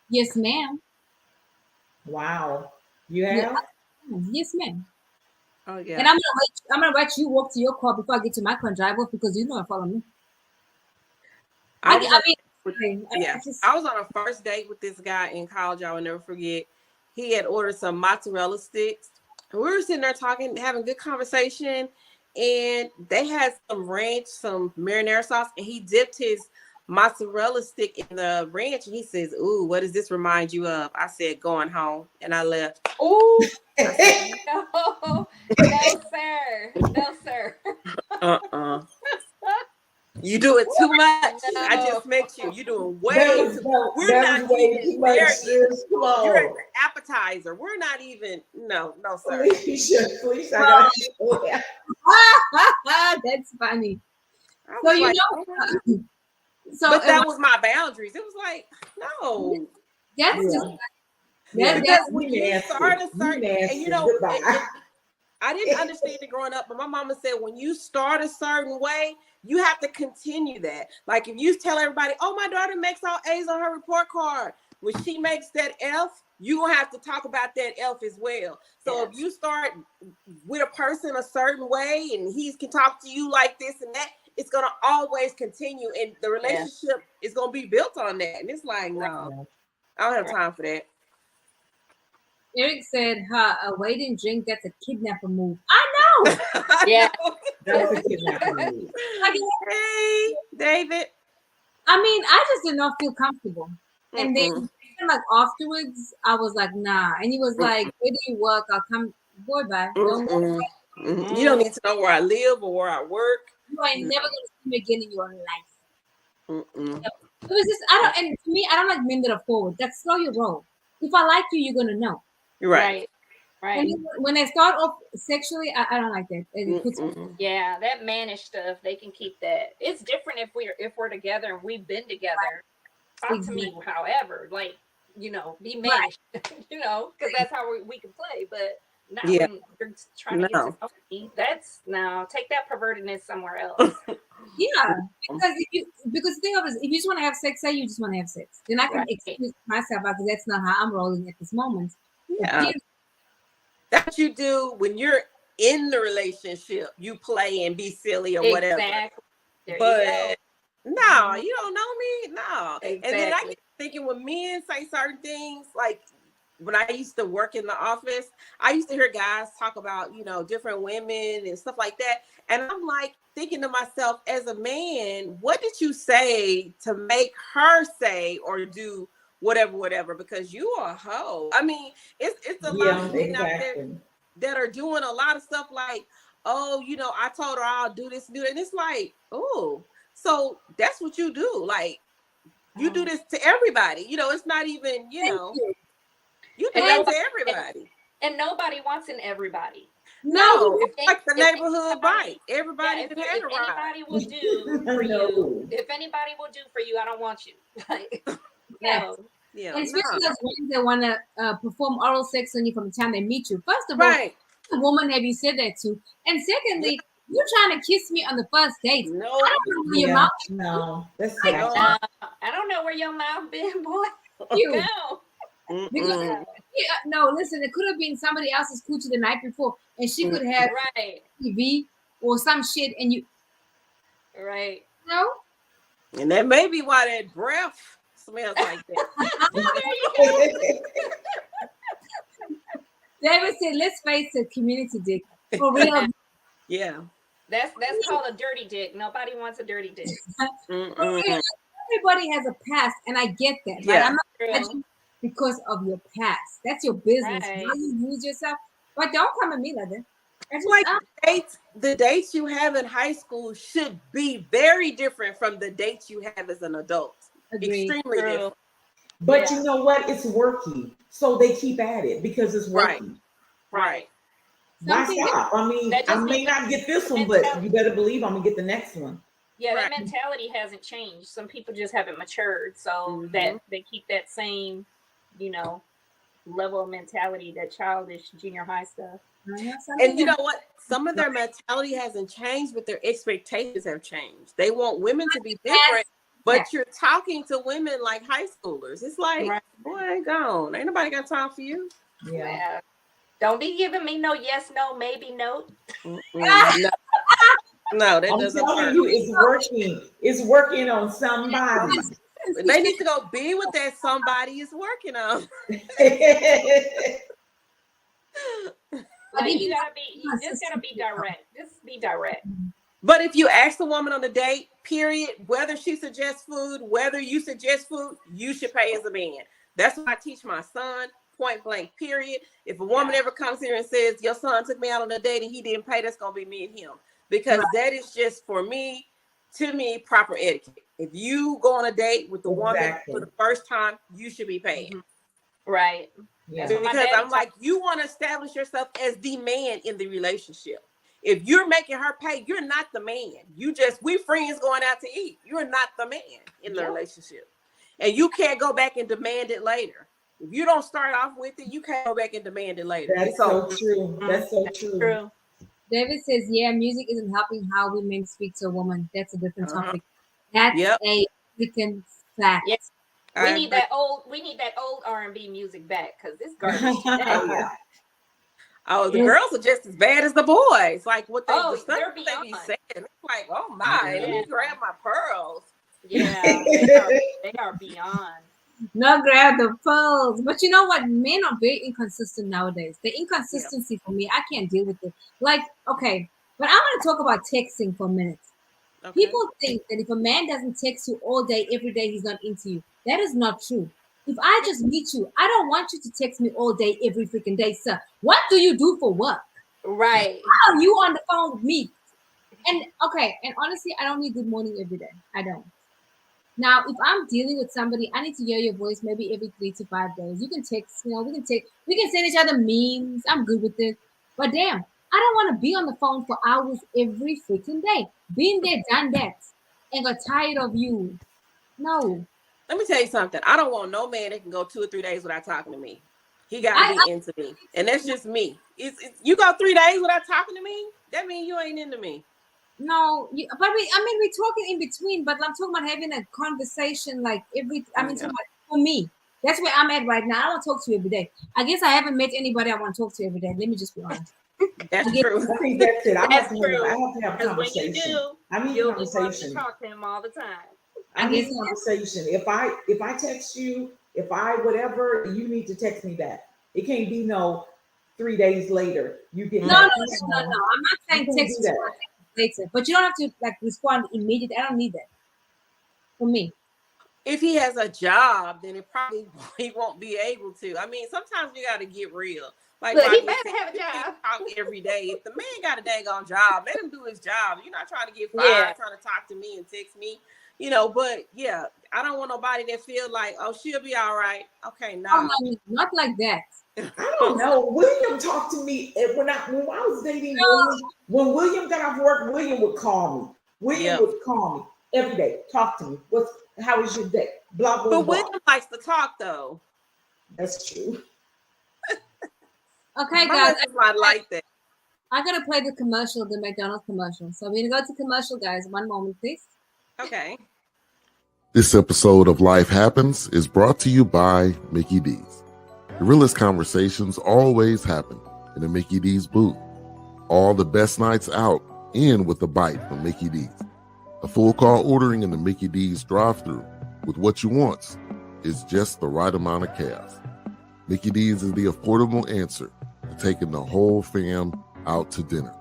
Yes, ma'am. Wow. You have? Yes, ma'am. Oh yeah. And I'm gonna let you walk to your car before I get to my car and drive off because you know I follow me. I was on a first date with this guy in college. I will never forget. He had ordered some mozzarella sticks. We were sitting there talking, having good conversation, and they had some ranch, some marinara sauce, and he dipped his mozzarella stick in the ranch, and he says, "Ooh, what does this remind you of?" I said, "Going home," and I left. Ooh, no, sir, no, sir. You do it too much. No. I just met you. You're doing way too much. We're not even there. You're at the appetizer. We're not even. No, sir. Felicia, that's funny. So you know. So, but that was my boundaries. It was like, no. That's just. Because when you start a certain, and I didn't understand it growing up, but my mama said when you start a certain way, you have to continue that. Like if you tell everybody, "Oh, my daughter makes all A's on her report card," when she makes that F, you gonna have to talk about that F as well. So if you start with a person a certain way and he can talk to you like this and that, it's gonna always continue, and the relationship is gonna be built on that. And it's like, no, I don't have time for that. Eric said, a waiting drink, that's a kidnapper move. I know. That's a kidnapper move. Hey, David. I mean, I just did not feel comfortable. And then then, like afterwards, I was like, nah. And he was like, where do you work? I'll come. Boy, bye. Don't worry. You don't need to know where I live or where I work. You ain't never gonna see me again in your life. Mm-mm. It was just I don't. And to me, I don't like men that are forward. That's slow your roll. If I like you, you're gonna know. You're right. Right. When they start off sexually, I don't like that. It puts Yeah, that mannish stuff, they can keep that. It's different if we're together and we've been together. Talk to me, however, like, you know, be mannish, you know, because that's how we can play. But not when you're trying to get to know me. That's take that pervertedness somewhere else. Yeah, because the thing of it is, if you just want to have sex, say you just want to have sex, then I can excuse myself because that's not how I'm rolling at this moment. Yeah. That's what you do when you're in the relationship. You play and be silly or whatever. Exactly. But no, you don't know me. No. Exactly. And then I get thinking when men say certain things, like when I used to work in the office, I used to hear guys talk about, you know, different women and stuff like that. And I'm like thinking to myself, as a man, what did you say to make her say or do whatever, because you are a hoe. I mean, it's a lot of men out there that are doing a lot of stuff like, oh, you know, I told her I'll do this and do that. And it's like, oh, so that's what you do. Like, you do this to everybody. You know, it's not even, you know, you do that to everybody. And nobody wants an everybody. No, it's like the neighborhood bike. Everybody can have a ride. Anybody will do for you. If anybody will do for you, I don't want you. Like, no. Yeah. And especially those women that want to perform oral sex on you from the time they meet you. First of all, what woman have you said that to? And secondly, you're trying to kiss me on the first date. No, I don't know where your mouth. No, that's like, I don't know where your mouth been, boy. You. No. Because, no, listen, it could have been somebody else's coochie the night before, and she could have TV or some shit, and you. Right. No. And that may be why that breath smells like that. David said, "Let's face it, community dick for real." Yeah. That's called a dirty dick. Nobody wants a dirty dick. Everybody has a past, and I get that. Yeah. Right? I'm not judging because of your past. That's your business. Right. How you use yourself. But don't come at me like that. The dates you have in high school should be very different from the dates you have as an adult. Agreed. Extremely different. But you know what? It's working. So they keep at it because it's working. Right. Why stop? I mean, I may not get this one, but you better believe I'm gonna get the next one. Yeah, that mentality hasn't changed. Some people just haven't matured, so that they keep that same, you know, level of mentality, that childish junior high stuff. And you know what? Some of their mentality hasn't changed, but their expectations have changed. They want women to be different, but you're talking to women like high schoolers. It's like, boy, gone. Ain't nobody got time for you. Yeah. Don't be giving me no yes, no, maybe, no. No, that doesn't work. You, it's working. It's working on somebody. They need to go be with that somebody is working on. Like, you just gotta be direct. Just be direct. But if you ask the woman on the date, period, whether she suggests food, whether you suggest food, you should pay as a man. That's what I teach my son, point blank, period. If a woman ever comes here and says, your son took me out on a date and he didn't pay, that's going to be me and him. Because that is just, to me, proper etiquette. If you go on a date with the woman for the first time, you should be paying. Right. Yeah. Because I'm like, you want to establish yourself as the man in the relationship. If you're making her pay, you're not the man. We friends going out to eat. You're not the man in the relationship. And you can't go back and demand it later. If you don't start off with it, you can't go back and demand it later. That's so true. That's so true. David says, yeah, music isn't helping how women speak to a woman. That's a different topic. That's a freaking fact. Yes. We need that old R&B music back, because this garbage. Oh, the girls are just as bad as the boys. Like what they be saying. It's like, oh my, let me grab my pearls. Yeah, they are beyond. Not grab the pearls. But you know what? Men are very inconsistent nowadays. The inconsistency for me, I can't deal with it. Like, okay, but I want to talk about texting for a minute. Okay. People think that if a man doesn't text you all day, every day, he's not into you. That is not true. If I just meet you, I don't want you to text me all day, every freaking day, sir. What do you do for work? Right. How are you on the phone with me? And okay, and honestly, I don't need good morning every day. I don't. Now, if I'm dealing with somebody, I need to hear your voice maybe every 3 to 5 days. You can text, we can send each other memes. I'm good with it. But damn, I don't want to be on the phone for hours every freaking day. Been there, done that, and got tired of you. No. Let me tell you something. I don't want no man that can go 2 or 3 days without talking to me. He got to I, be into me. And that's just me. You go 3 days without talking to me, that means you ain't into me. No, but we're talking in between, but I'm talking about having a conversation like talking about, for me, that's where I'm at right now. I don't talk to you every day. I guess I haven't met anybody I want to talk to every day. Let me just be honest. That's true. I think that's it. I have to have a Because when you conversation. do, I need you'll conversation. be wanting to talk to him all the time. I need conversation. If I text you, if I whatever, you need to text me back. It can't be no 3 days later. You get No. I'm not saying text you later, but you don't have to like respond immediately. I don't need that. For me. If he has a job, then he won't be able to. I mean, sometimes you got to get real. Like, look, he better have a job. Talk every day. If the man got a dang on job, let him do his job. You're not trying to get fired, trying to talk to me and text me, But yeah, I don't want nobody that feel like, oh, she'll be all right. Okay, no, not like that. I don't know. William talked to me when I was dating William. When William got off work, William would call me. William would call me every day. Talk to me. How was your day? Blah blah. But William likes to talk though. That's true. Okay, guys. I like that. I gotta play the commercial, the McDonald's commercial. So we're gonna go to commercial, guys. One moment, please. Okay. This episode of Life Happens is brought to you by Mickey D's. The realest conversations always happen in the Mickey D's booth. All the best nights out end with a bite from Mickey D's. A full car ordering in the Mickey D's drive-thru with what you want is just the right amount of chaos. Mickey D's is the affordable answer to taking the whole fam out to dinner.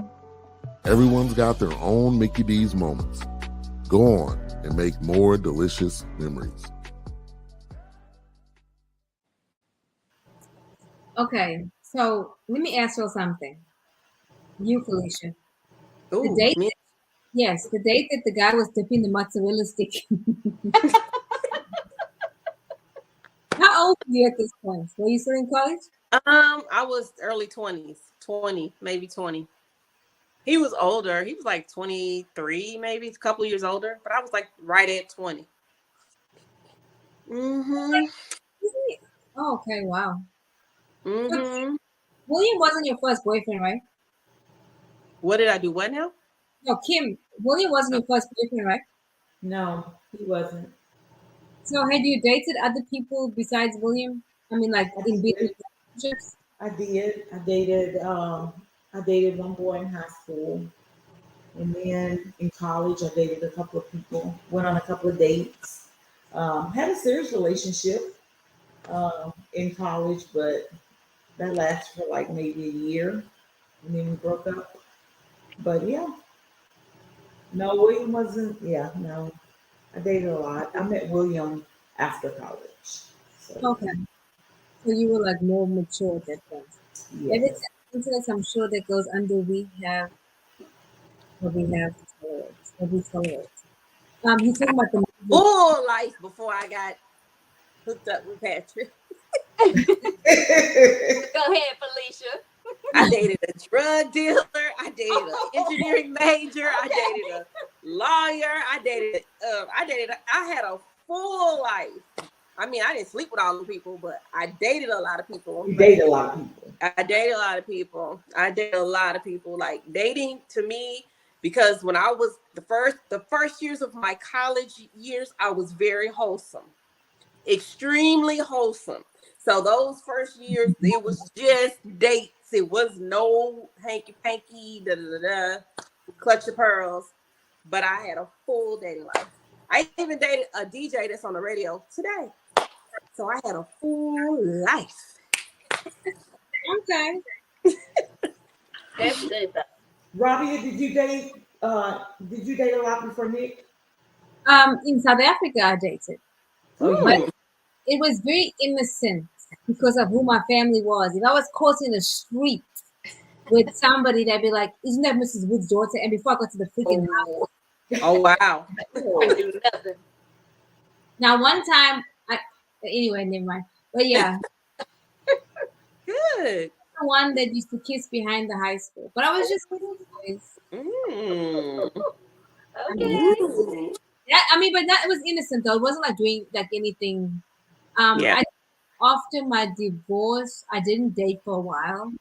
Everyone's got their own Mickey D's moments. Go on and make more delicious memories. Okay, so let me ask you something. You, Felicia. Ooh, the date that the guy was dipping the mozzarella stick. How old were you at this point? Were you still in college? I was early 20s, 20, maybe 20. He was older. He was like 23, maybe a couple years older, but I was like right at 20. Mm-hmm. Oh, okay, wow. Mm-hmm. William wasn't your first boyfriend, right? What did I do? What now? No, Kim. William wasn't your first boyfriend, right? No, he wasn't. So had you dated other people besides William? I mean, like in business relationships? I did. I dated one boy in high school. And then in college, I dated a couple of people, went on a couple of dates, had a serious relationship in college, but that lasted for like maybe a year. And then we broke up. But yeah. No, William wasn't. Yeah, no. I dated a lot. I met William after college. So. Okay. So you were like more mature at that point. Yes. Everything, I'm sure that goes under we have what we tolerate. What we tolerate. You talking about the full life before I got hooked up with Patrick. Go ahead, Felicia. I dated a drug dealer. I dated an engineering major. I dated a lawyer. I had a full life. I mean, I didn't sleep with all the people, but I dated a lot of people. You dated a lot of people. I dated a lot of people. Like dating to me, because when I was the first years of my college years, I was very wholesome, extremely wholesome. So those first years, it was just dates. It was no hanky panky, clutch of pearls. But I had a full dating life. I even dated a DJ that's on the radio today. So I had a full life. Okay. That's good though. Rabia, did you date a lot before Nick? In South Africa, I dated. Oh, it was very innocent because of who my family was. If I was caught in the street with somebody, they'd be like, "Isn't that Mrs. Wood's daughter?" And before I got to the freaking house, Oh wow. I do nothing. now one time, anyway, never mind. But yeah, Good. the one that used to kiss behind the high school. But I was just boys. Mm. Okay. Yeah, I mean, but that it was innocent though. It wasn't like doing like anything. Yeah. After my divorce, I didn't date for a while.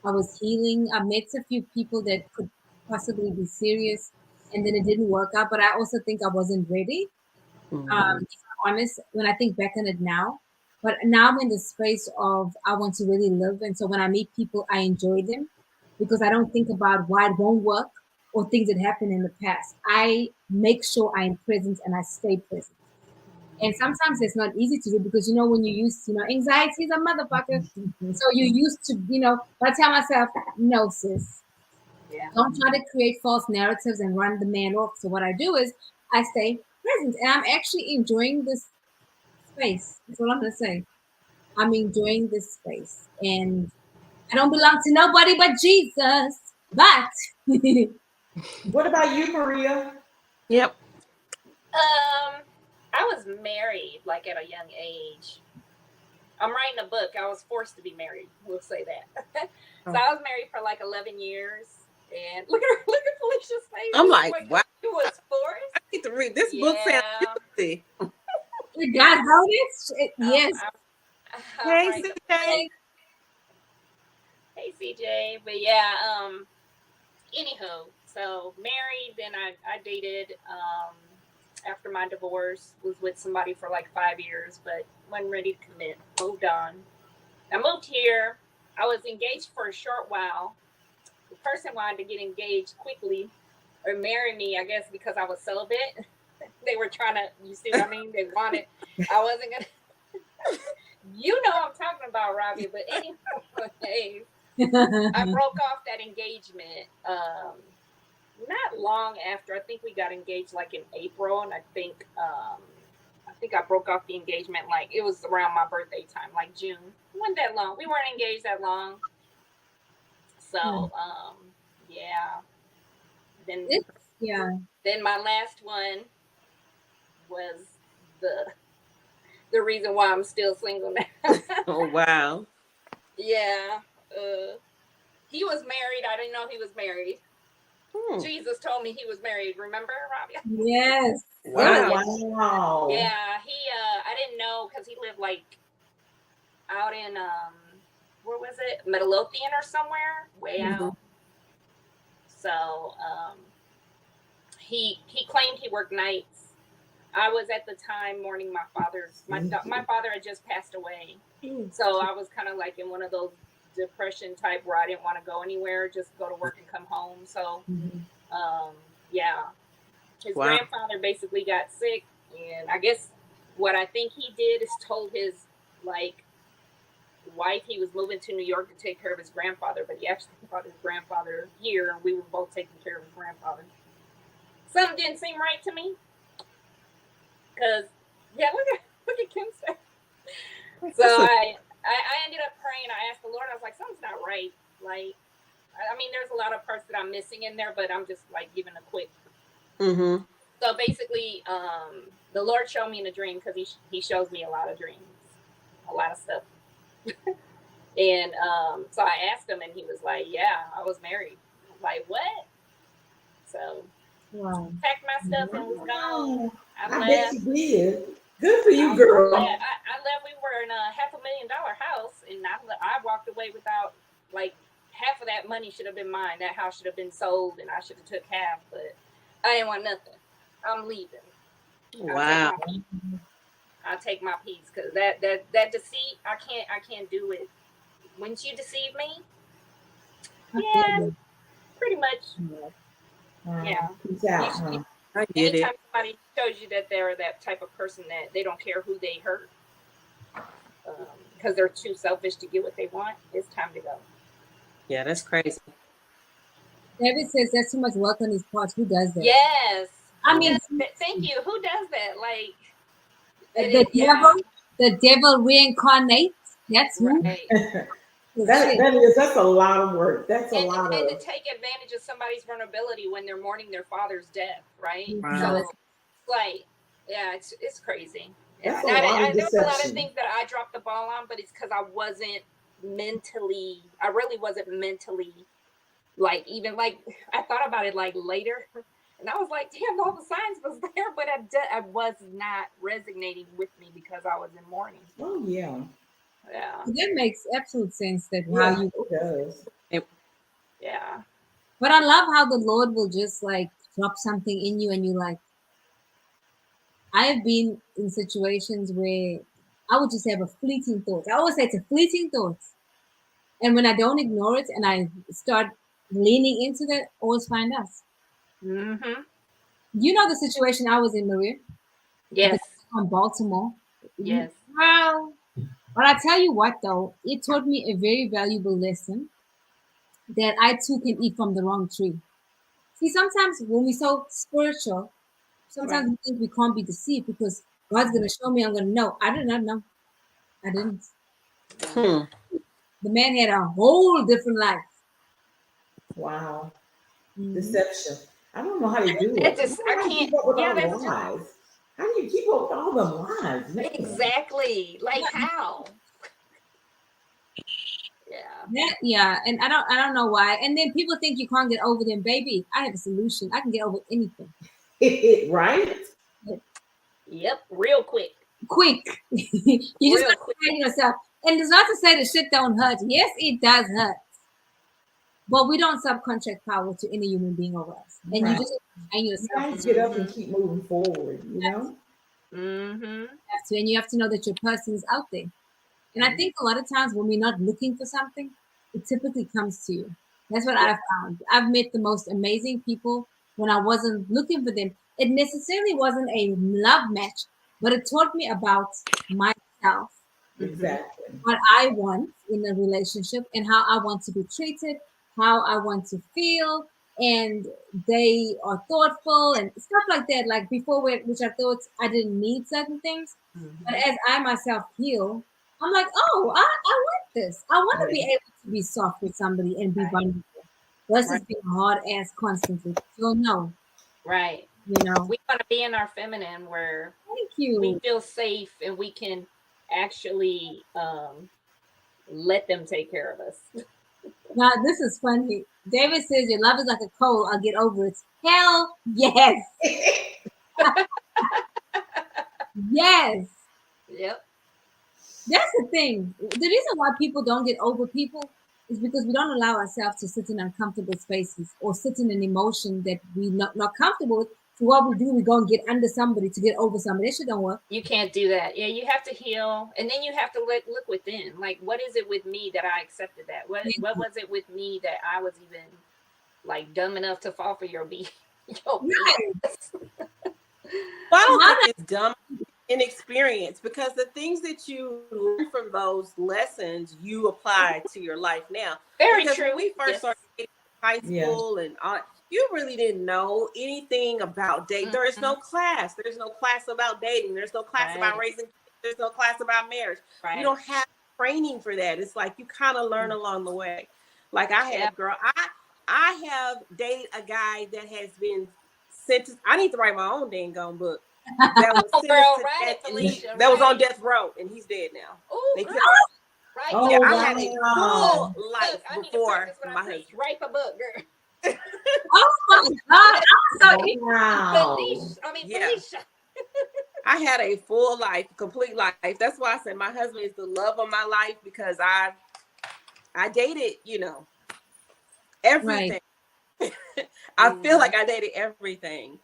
I was healing. I met a few people that could possibly be serious, and then it didn't work out. But I also think I wasn't ready. Mhm. If I'm honest, when I think back on it now, but now I'm in the space of I want to really live, and so when I meet people, I enjoy them because I don't think about why it won't work or things that happened in the past. I make sure I'm present and I stay present. And sometimes it's not easy to do because when you used anxiety is a motherfucker. So you used to, but I tell myself, no, sis, Yeah. don't try to create false narratives and run the man off. So what I do is I stay present and I'm actually enjoying this space. That's what I'm gonna say. I'm enjoying this space. And I don't belong to nobody but Jesus. But What about you, Maria? Yep. I was married like at a young age. I'm writing a book. I was forced to be married. We'll say that. So I was married for like 11 years. And look at Felicia's face. I'm like, wow. You was forced. I need to read this book. Sounds juicy. you guys know this? Yes. Hey, Right. CJ. Hey, CJ. But yeah, anywho, so married, then I dated after my divorce, was with somebody for like 5 years, but wasn't ready to commit, moved on. I moved here. I was engaged for a short while. The person wanted to get engaged quickly or marry me, I guess, because I was celibate. They were trying to, you see what I mean? They wanted, I wasn't going to, you know what I'm talking about, Robbie, but anyway, I broke off that engagement not long after. I think we got engaged like in April, and I think I broke off the engagement like it was around my birthday time, like June. It wasn't that long. We weren't engaged that long. So yeah. Then my last one was the reason why I'm still single now. Oh wow. Yeah. He was married. I didn't know he was married. Jesus told me he was married. Remember, Robbie? Yes. Wow. Yeah, I didn't know because he lived like out in where was it? Midlothian or somewhere, way out. So he claimed he worked nights. I was at the time mourning my father's. My father had just passed away, so I was kind of like in one of those depression type where I didn't want to go anywhere, just go to work and come home. So yeah, his grandfather basically got sick, and I guess what I think he did is told his like wife he was moving to New York to take care of his grandfather, but he actually brought his grandfather here, and we were both taking care of his grandfather. Something didn't seem right to me, because look at Kim's face. So I ended up praying. I asked the Lord. I was like, something's not right. Like, I mean, there's a lot of parts that I'm missing in there, but I'm just like giving a quick. So basically, the Lord showed me in a dream, because he shows me a lot of dreams, a lot of stuff. And so I asked him, and he was like, yeah, I was married. I'm like, what? So packed my stuff and was gone. I bet you did. Good for you, girl. I left. We were in a $500,000 house, and I walked away without, like, half of that money should have been mine. That house should have been sold, and I should have took half, but I didn't want nothing. I'm leaving. Wow. I'll take my piece, because that deceit, I can't do it. Wouldn't you deceive me? Yeah, pretty much. Yeah. I get Anytime it. somebody shows you that they're that type of person that they don't care who they hurt, because they're too selfish to get what they want, it's time to go. Yeah, that's crazy. David says that's too much work on his part. Who does that? Yes. I mean, thank you. Who does that? Like, the the devil reincarnates. That's who. Right. That's a lot of work. That's a And lot to of take advantage of somebody's vulnerability when they're mourning their father's death, right? Wow. So like, yeah, it's crazy. Yeah, That's a lot of there was a lot of deception. things that I dropped the ball on, but it's because I really wasn't mentally, like, even like, I thought about it like later, and I was like, damn, all the signs was there, but I was not resonating with me because I was in mourning. Oh yeah. Yeah, That makes absolute sense. That Yeah, how you. it does. yeah, But I love how the Lord will just like drop something in you, and you like. I have been in situations where I would just have a fleeting thought. I always say it's a fleeting thought. And when I don't ignore it and I start leaning into that, always find us. mm-hmm. You know the situation I was in, Maria, Yes, on Baltimore. yes, Well, but I tell you what, though, it taught me a very valuable lesson that I too can eat from the wrong tree. See, sometimes when we're so spiritual, sometimes right. we think we can't be deceived because God's going to show me, I'm going to know. I did not know. I didn't. Hmm. The man had a whole different life. Wow. Mhm. Deception. I don't know how to do That it. just, How I do you can't. keep up with Yeah, all the that's just lies? How do you keep up with all the lies? Man. exactly like how. Yeah. Yeah, and I don't know why. And then people think you can't get over them, baby. I have a solution. I can get over anything. Right? Yep. Real quick. Quick. You just Real gotta quick. train yourself. And it's not to say the shit don't hurt. Yes, it does hurt. But we don't subcontract power to any human being over us. And you Right. just train You yourself guys get up and keep moving forward, you know? Mm-hmm. and you have to know that your person is out there. And I think a lot of times when we're not looking for something, it typically comes to you. That's what I've found. I've met the most amazing people when I wasn't looking for them. It necessarily wasn't a love match, but it taught me about myself, Exactly. what I want in a relationship, and how I want to be treated, how I want to feel. And they are thoughtful and stuff like that. Like before, which I thought I didn't need certain things. But as I myself heal, I'm like, oh, I want this. I want to be able to be soft with somebody and be vulnerable versus Right. being hard ass constantly. So no, Right. you know. We want to be in our feminine where Thank we you. feel safe and we can actually let them take care of us. Now this is funny. David says your love is like a cold. I'll get over it. Hell yes, yes. Yep. That's the thing. The reason why people don't get over people is because we don't allow ourselves to sit in uncomfortable spaces or sit in an emotion that we not comfortable with. So what we do, we go and get under somebody to get over somebody. That shit don't work. You can't do that. Yeah, you have to heal, and then you have to look within. Like, what is it with me that I accepted that? What was it with me that I was even like dumb enough to fall for your BS? Right. Well, I don't think it's dumb, inexperience, because the things that you learn from those lessons you apply to your life now. Very because true. When we first started in high school and all, you really didn't know anything about dating. There is no class. There's no class about dating. There's no class about raising kids. There's no class about marriage. Right. You don't have training for that. It's like you kind of learn along the way. Like I had, I have dated a guy that has been sentenced. I need to write my own dang gone book. That was sentenced to death, Felicia, that was on death row, and he's dead now. Ooh, girl. Right. Oh, Yeah, wow. I had a full life before my husband. Write a book, girl. Oh my God. Wow. Felicia. I had a full life, complete life. That's why I said my husband is the love of my life, because I dated, everything. Right. I feel like I dated everything,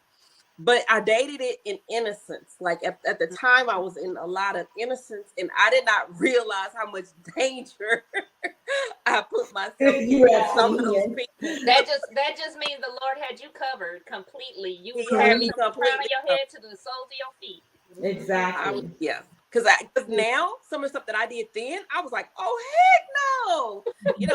but I dated it in innocence. Like at the time, I was in a lot of innocence, and I did not realize how much danger I put myself in. Some of those people. That just means the Lord had you covered completely. You had me from the crown of your head to the soles of your feet. Exactly. Because now some of the stuff that I did then, I was like, oh heck no,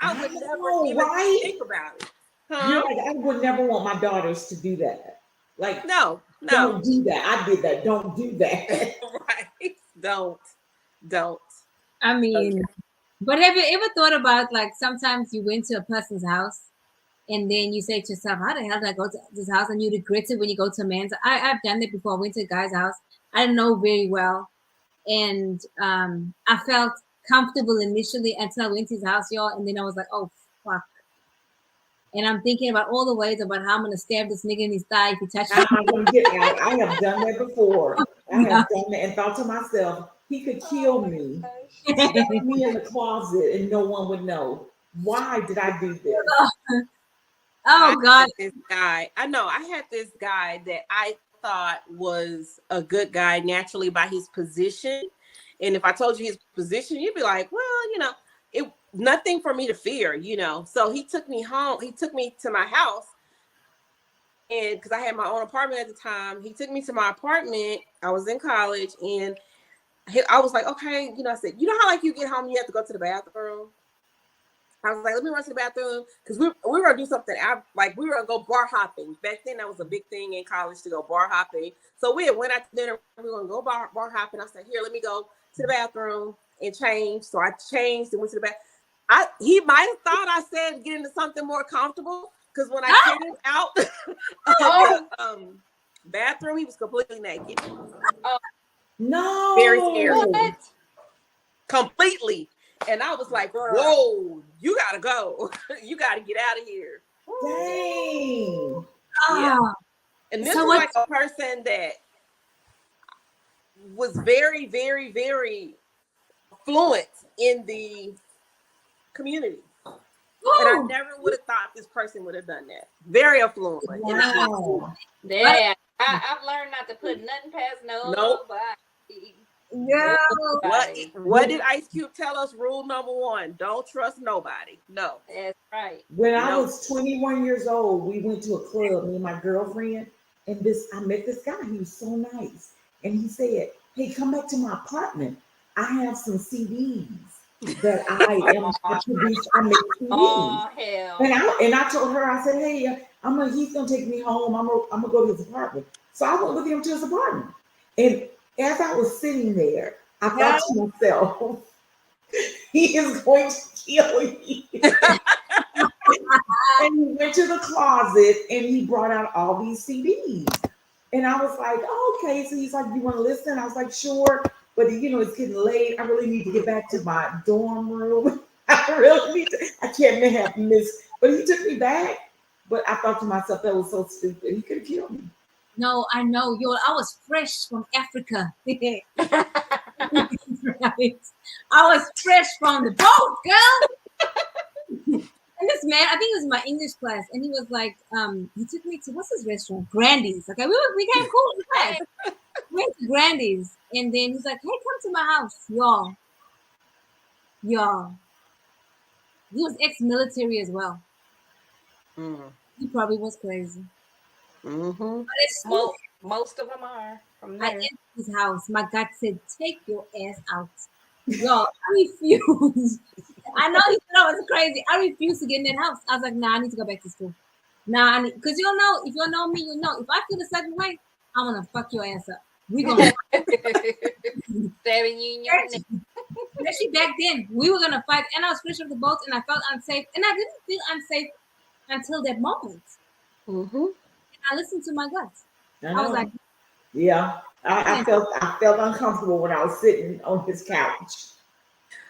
I would never even think about it. You're like, I would never want my daughters to do that. Like, no, don't do that. I did that. Don't do that. Right. Don't. I mean, but have you ever thought about like sometimes you went to a person's house and then you say to yourself, how the hell did I go to this house? And you regret it when you go to a man's. I've done that before. I went to a guy's house. I didn't know very well. And I felt comfortable initially until I went to his house, y'all. And then I was like, oh, fuck. And I'm thinking about all the ways about how I'm going to stab this nigga in his thigh if he touches me. I'm gonna get out. I have done that before. I have done that and thought to myself, he could kill me, stuff me in the closet, and no one would know. Why did I do this? Oh, God. This guy. I know. I had this guy that I thought was a good guy naturally by his position. And if I told you his position, you'd be like, well, it nothing for me to fear, So he took me home. He took me to my house. And because I had my own apartment at the time, he took me to my apartment. I was in college and I was like, okay, I said, how like you get home, you have to go to the bathroom. I was like, let me run to the bathroom because we were gonna do something. We were gonna go bar hopping. Back then, that was a big thing in college to go bar hopping. So we went out to dinner. We were gonna go bar hopping. I said, here, let me go to the bathroom and change. So I changed and went to the bathroom. He might have thought I said get into something more comfortable because when I came out of the bathroom, he was completely naked. No, very scary. What? Completely. And I was like, whoa, you gotta go. You gotta get out of here. Dang. Yeah. And this was like a person that was very, very, very fluent in the community. And I never would have thought this person would have done that. Very affluent. Wow. Yeah. I've learned not to put nothing past nobody. No. What did Ice Cube tell us? Rule number 1: don't trust nobody. No, that's right. When I was 21 years old, we went to a club, me and my girlfriend, and I met this guy. He was so nice, and he said, "Hey, come back to my apartment. I have some CDs that I produce. I make CDs." Oh hell! And I told her, I said, "Hey, he's gonna take me home. I'm gonna go to his apartment." So I went with him to his apartment, and as I was sitting there, I thought to myself, he is going to kill you. And he went to the closet and he brought out all these CDs. And I was like, oh, okay. So he's like, you want to listen? I was like, sure. But it's getting late. I really need to get back to my dorm room. I can't have missed. But he took me back. But I thought to myself, that was so stupid. He could have killed me. No, I know. I was fresh from Africa. Right. I was fresh from the boat, girl. And this man, I think it was my English class, and he was like, he took me to, what's his restaurant? Grandy's. Okay, we came cool in class. We went to Grandy's, and then he's like, hey, come to my house, y'all. He was ex-military as well. He probably was crazy. Mm-hmm. But it's cool. Most of them are from there. I entered his house. My God said, take your ass out. Y'all, I refused. I know he thought I was crazy. I refused to get in that house. I was like, nah, I need to go back to school. Nah, because you'll know. If you'll know me, you'll know. If I feel a certain way, I'm going to fuck your ass up. We're going to stabbing you in your neck. Especially back then, we were going to fight. And I was fresh off the boat, and I felt unsafe. And I didn't feel unsafe until that moment. Mm-hmm. And I listened to my guts. I was like, yeah. I felt uncomfortable when I was sitting on his couch.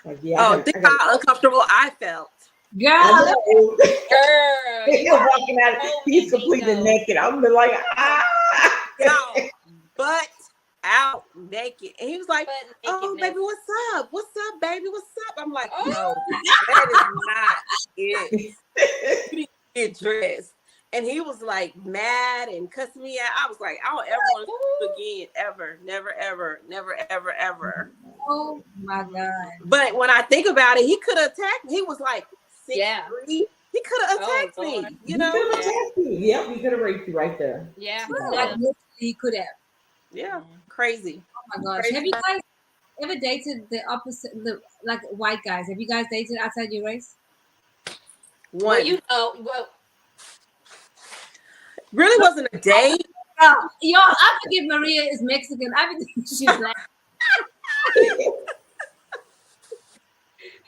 Like, think how uncomfortable I felt. Girl, he's walking out. He's completely naked. I'm like, butt out naked, and he was like, "Oh, baby, what's up? What's up, baby? What's up?" I'm like, "No, that is not it. You need to get dressed." And he was like mad and cussing me out. I was like, I don't ever want to do it again, ever, never, ever, never, ever, ever. Oh my God! But when I think about it, he could have attacked me. He was like 6'3". He could have attacked me. He could have attacked you. Yep, he could have raped you right there. Yeah, he could have. Yeah, crazy. Oh my gosh! Crazy. Have you guys ever dated the opposite, like white guys? Have you guys dated outside your race? One. Well. Really wasn't a date. Y'all, I forget Maria is Mexican. I think she's black.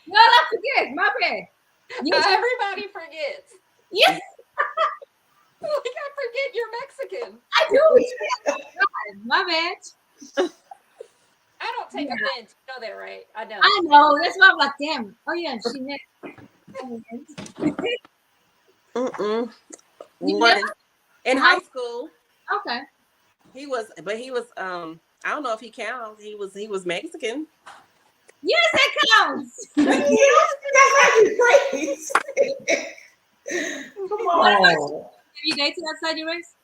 No, I forget. My bad. Everybody forgets. Yes, Like I forget you're Mexican. I do. My bad. I don't take Yeah. offense. You know that, right? I don't. I know. That's why I'm like, damn. Oh yeah, she next. Mm-mm. You One never? in high school. Okay. He was I don't know if he counts. He was Mexican. Yes, that counts. That's crazy. Come on. Have you dated outside your race?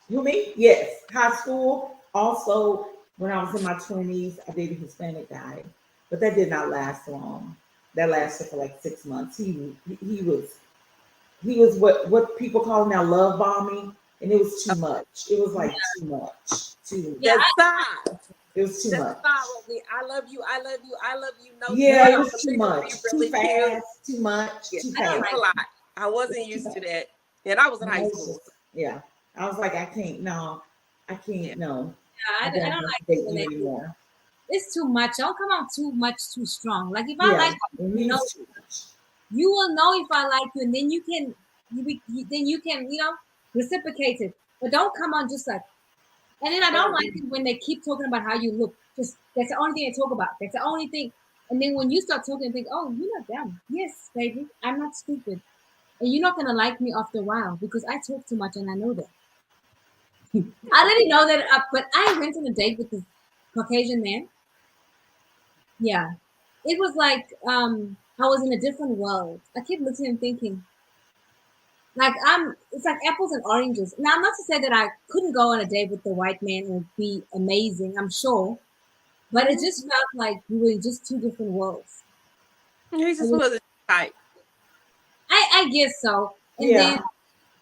You mean? Yes. High school. Also, when I was in my 20s, I dated a Hispanic guy, but that did not last long. That lasted for like 6 months. He was what people call now love bombing, and it was too much. It was like too much. Yeah, It was too That's much. I love you. I love you. I love you. No, Yeah, you it was too much. really Too fast. Too much. Yeah, Too I don't fast. a lot. I wasn't used to that, and I was in high school. Yeah. I was like, I can't. No, I can't. Yeah. No, I I don't don't want like to date it when you they do. anymore. It's too much. Don't come out too much, too strong. Like if I Yeah, like it you, know, needs too much. you will know if I like you, and then you can, then you can, reciprocate it. But don't come on just like. And then I don't like it when they keep talking about how you look. Just that's the only thing they talk about. That's the only thing. And then when you start talking and think, oh, you're not dumb. Yes, baby, I'm not stupid. And you're not gonna like me after a while because I talk too much and I know that. I didn't know that, but I went on a date with this Caucasian man. Yeah, it was like I was in a different world. I kept looking and thinking, like it's like apples and oranges. Now, I'm not to say that I couldn't go on a date with the white man and it'd be amazing. I'm sure, but it just felt like we were in just two different worlds. He just wasn't type. I guess so. And Yeah.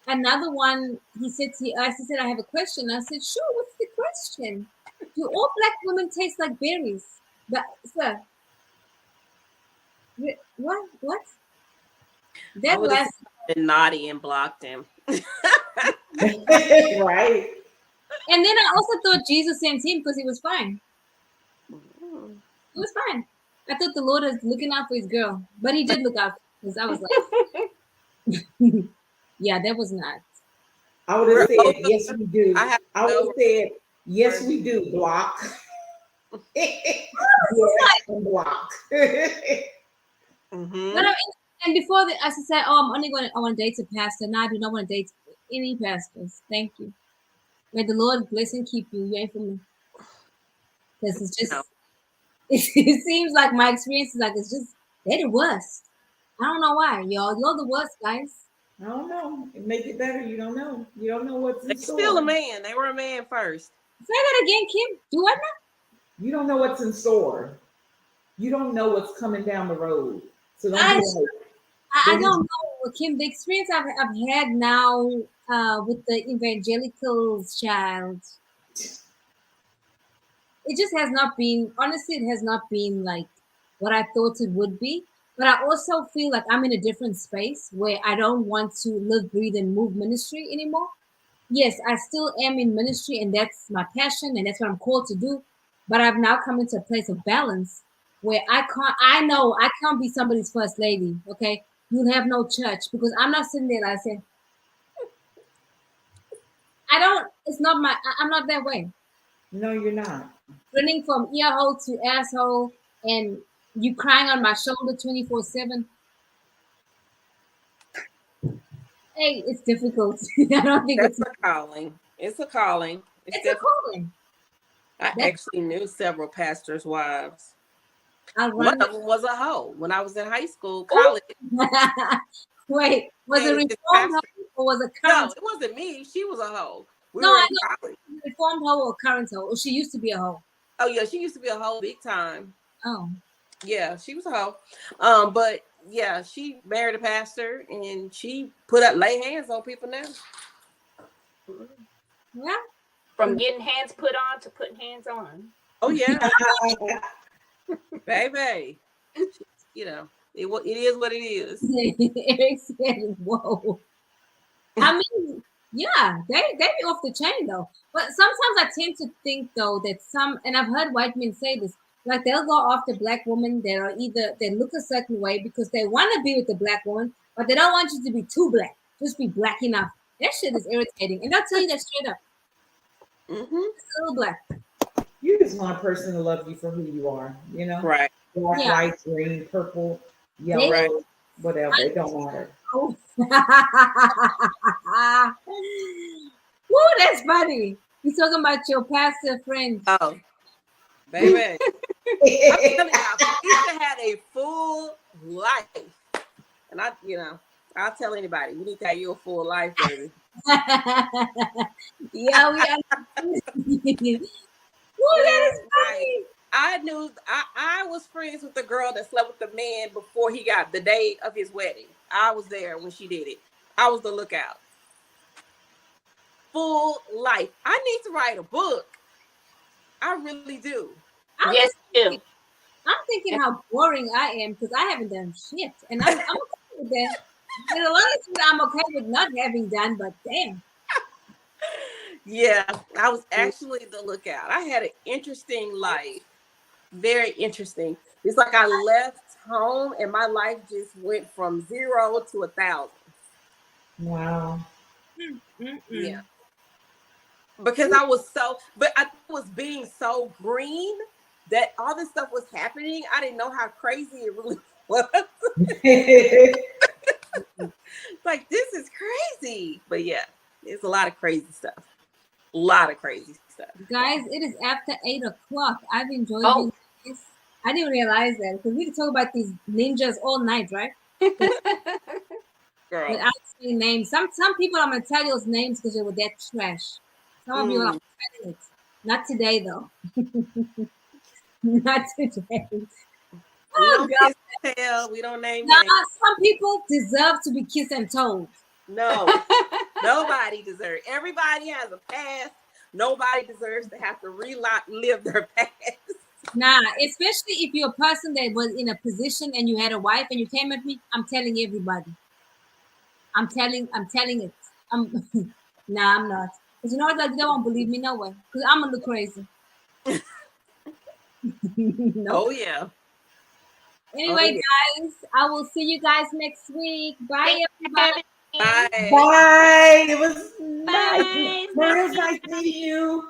then another one, he said to us, he said, I have a question. I said, sure, what's the question? Do all black women taste like berries? But, sir, what? What? I That would have last, been naughty and blocked him. Right. and then I also thought Jesus sent him because he was fine. He was fine. I thought the Lord was looking out for his girl, but he did look out because I was like, yeah, that was not. I would have said, yes, we do. I I would have said, yes, we do. Block. Yes, and block. But and before that, I said, oh, I want to date a pastor. No, I do not want to date any pastors. Thank you. May the Lord bless and keep you. You ain't for me. Because it's just, it seems like my experience is like, they're the worst. I don't know why, y'all. You're the worst, guys. I don't know. It make it better. You don't know. You don't know what's in store. Still a man. They were a man first. Say that again, Kim. Do what now? You don't know what's in store. You don't know what's coming down the road. So don't be like, I don't know, Kim. The experience I've had now with the evangelicals child, it just has not been, honestly, it has not been like what I thought it would be. But I also feel like I'm in a different space where I don't want to live, breathe, and move ministry anymore. Yes, I still am in ministry, and that's my passion, and that's what I'm called to do. But I've now come into a place of balance where I know I can't be somebody's first lady. Okay, you'll have no church because I'm not sitting there like I said, I don't, it's not I'm not that way. no, you're not. Running from ear hole to asshole and you crying on my shoulder 24/7. Hey, it's difficult. I don't think That's a calling. It's a calling. It's a calling. I actually knew several pastors' wives. One of them was a hoe when I was in high school, college. Wait, was it reformed hoe or was it current? No, it wasn't me. She was a hoe. I know. Reformed hoe or current hoe? Or she used to be a hoe? Oh yeah, she used to be a hoe big time. Oh. Yeah, she was a hoe. But yeah, she married a pastor and she lay hands on people now. Yeah. From getting hands put on to putting hands on. Oh yeah. Baby. You know, it is what it is. Eric said, whoa. I mean, yeah, they be off the chain though. But sometimes I tend to think though that and I've heard white men say this, Like they'll go after black women that are either they look a certain way because they want to be with the black woman, but they don't want you to be too black. Just be black enough. That shit is irritating, and I'll tell you that straight up. Just a little black. You just want a person to love you for who you are, you know? Right. Black, Yeah. white, green, purple, yellow, Right. whatever. It don't matter. Oh. Woo, that's funny. You're talking about your pastor friend. Oh, baby. I'm telling y'all, Felicia had a full life. And I'll tell anybody, you need to have your full life, baby. Yeah, we are. Woo, that is funny. I was friends with the girl that slept with the man before he got the day of his wedding. I was there when she did it. I was the lookout. Full life. I need to write a book. I really do. Yes, you do. I'm thinking how boring I am because I haven't done shit, and I'm okay with that. There's a lot of things I'm okay with not having done, but damn. Yeah, I was actually the lookout. I had an interesting life. Very interesting. It's like I left home and my life just went from 0 to 1,000. Wow. Yeah. Because I was being so green that all this stuff was happening. I didn't know how crazy it really was. Like, this is crazy. But yeah, it's a lot of crazy stuff. A lot of crazy stuff. Guys, it is after 8 o'clock. I've enjoyed Oh. this. I didn't realize that because we could talk about these ninjas all night, right? Girl. Without saying names. Some people I'm gonna tell you those names because they were that trash. Some of you are like, telling it. Not today though. Not today. We Oh, don't God. kiss and tell. We don't name Nah, names. some people deserve to be kissed and told. No. Nobody deserves. Everybody has a past. Nobody deserves to have to relive their past. Nah, especially if you're a person that was in a position and you had a wife and you came at me, I'm telling everybody. I'm telling it. Nah, I'm not. Because you know what? Like, they won't believe me no way. Because I'm gonna look crazy. No. Oh yeah. Anyway, guys, I will see you guys next week. Bye, everybody. Bye. Bye. It was nice. Bye. It was nice meeting you.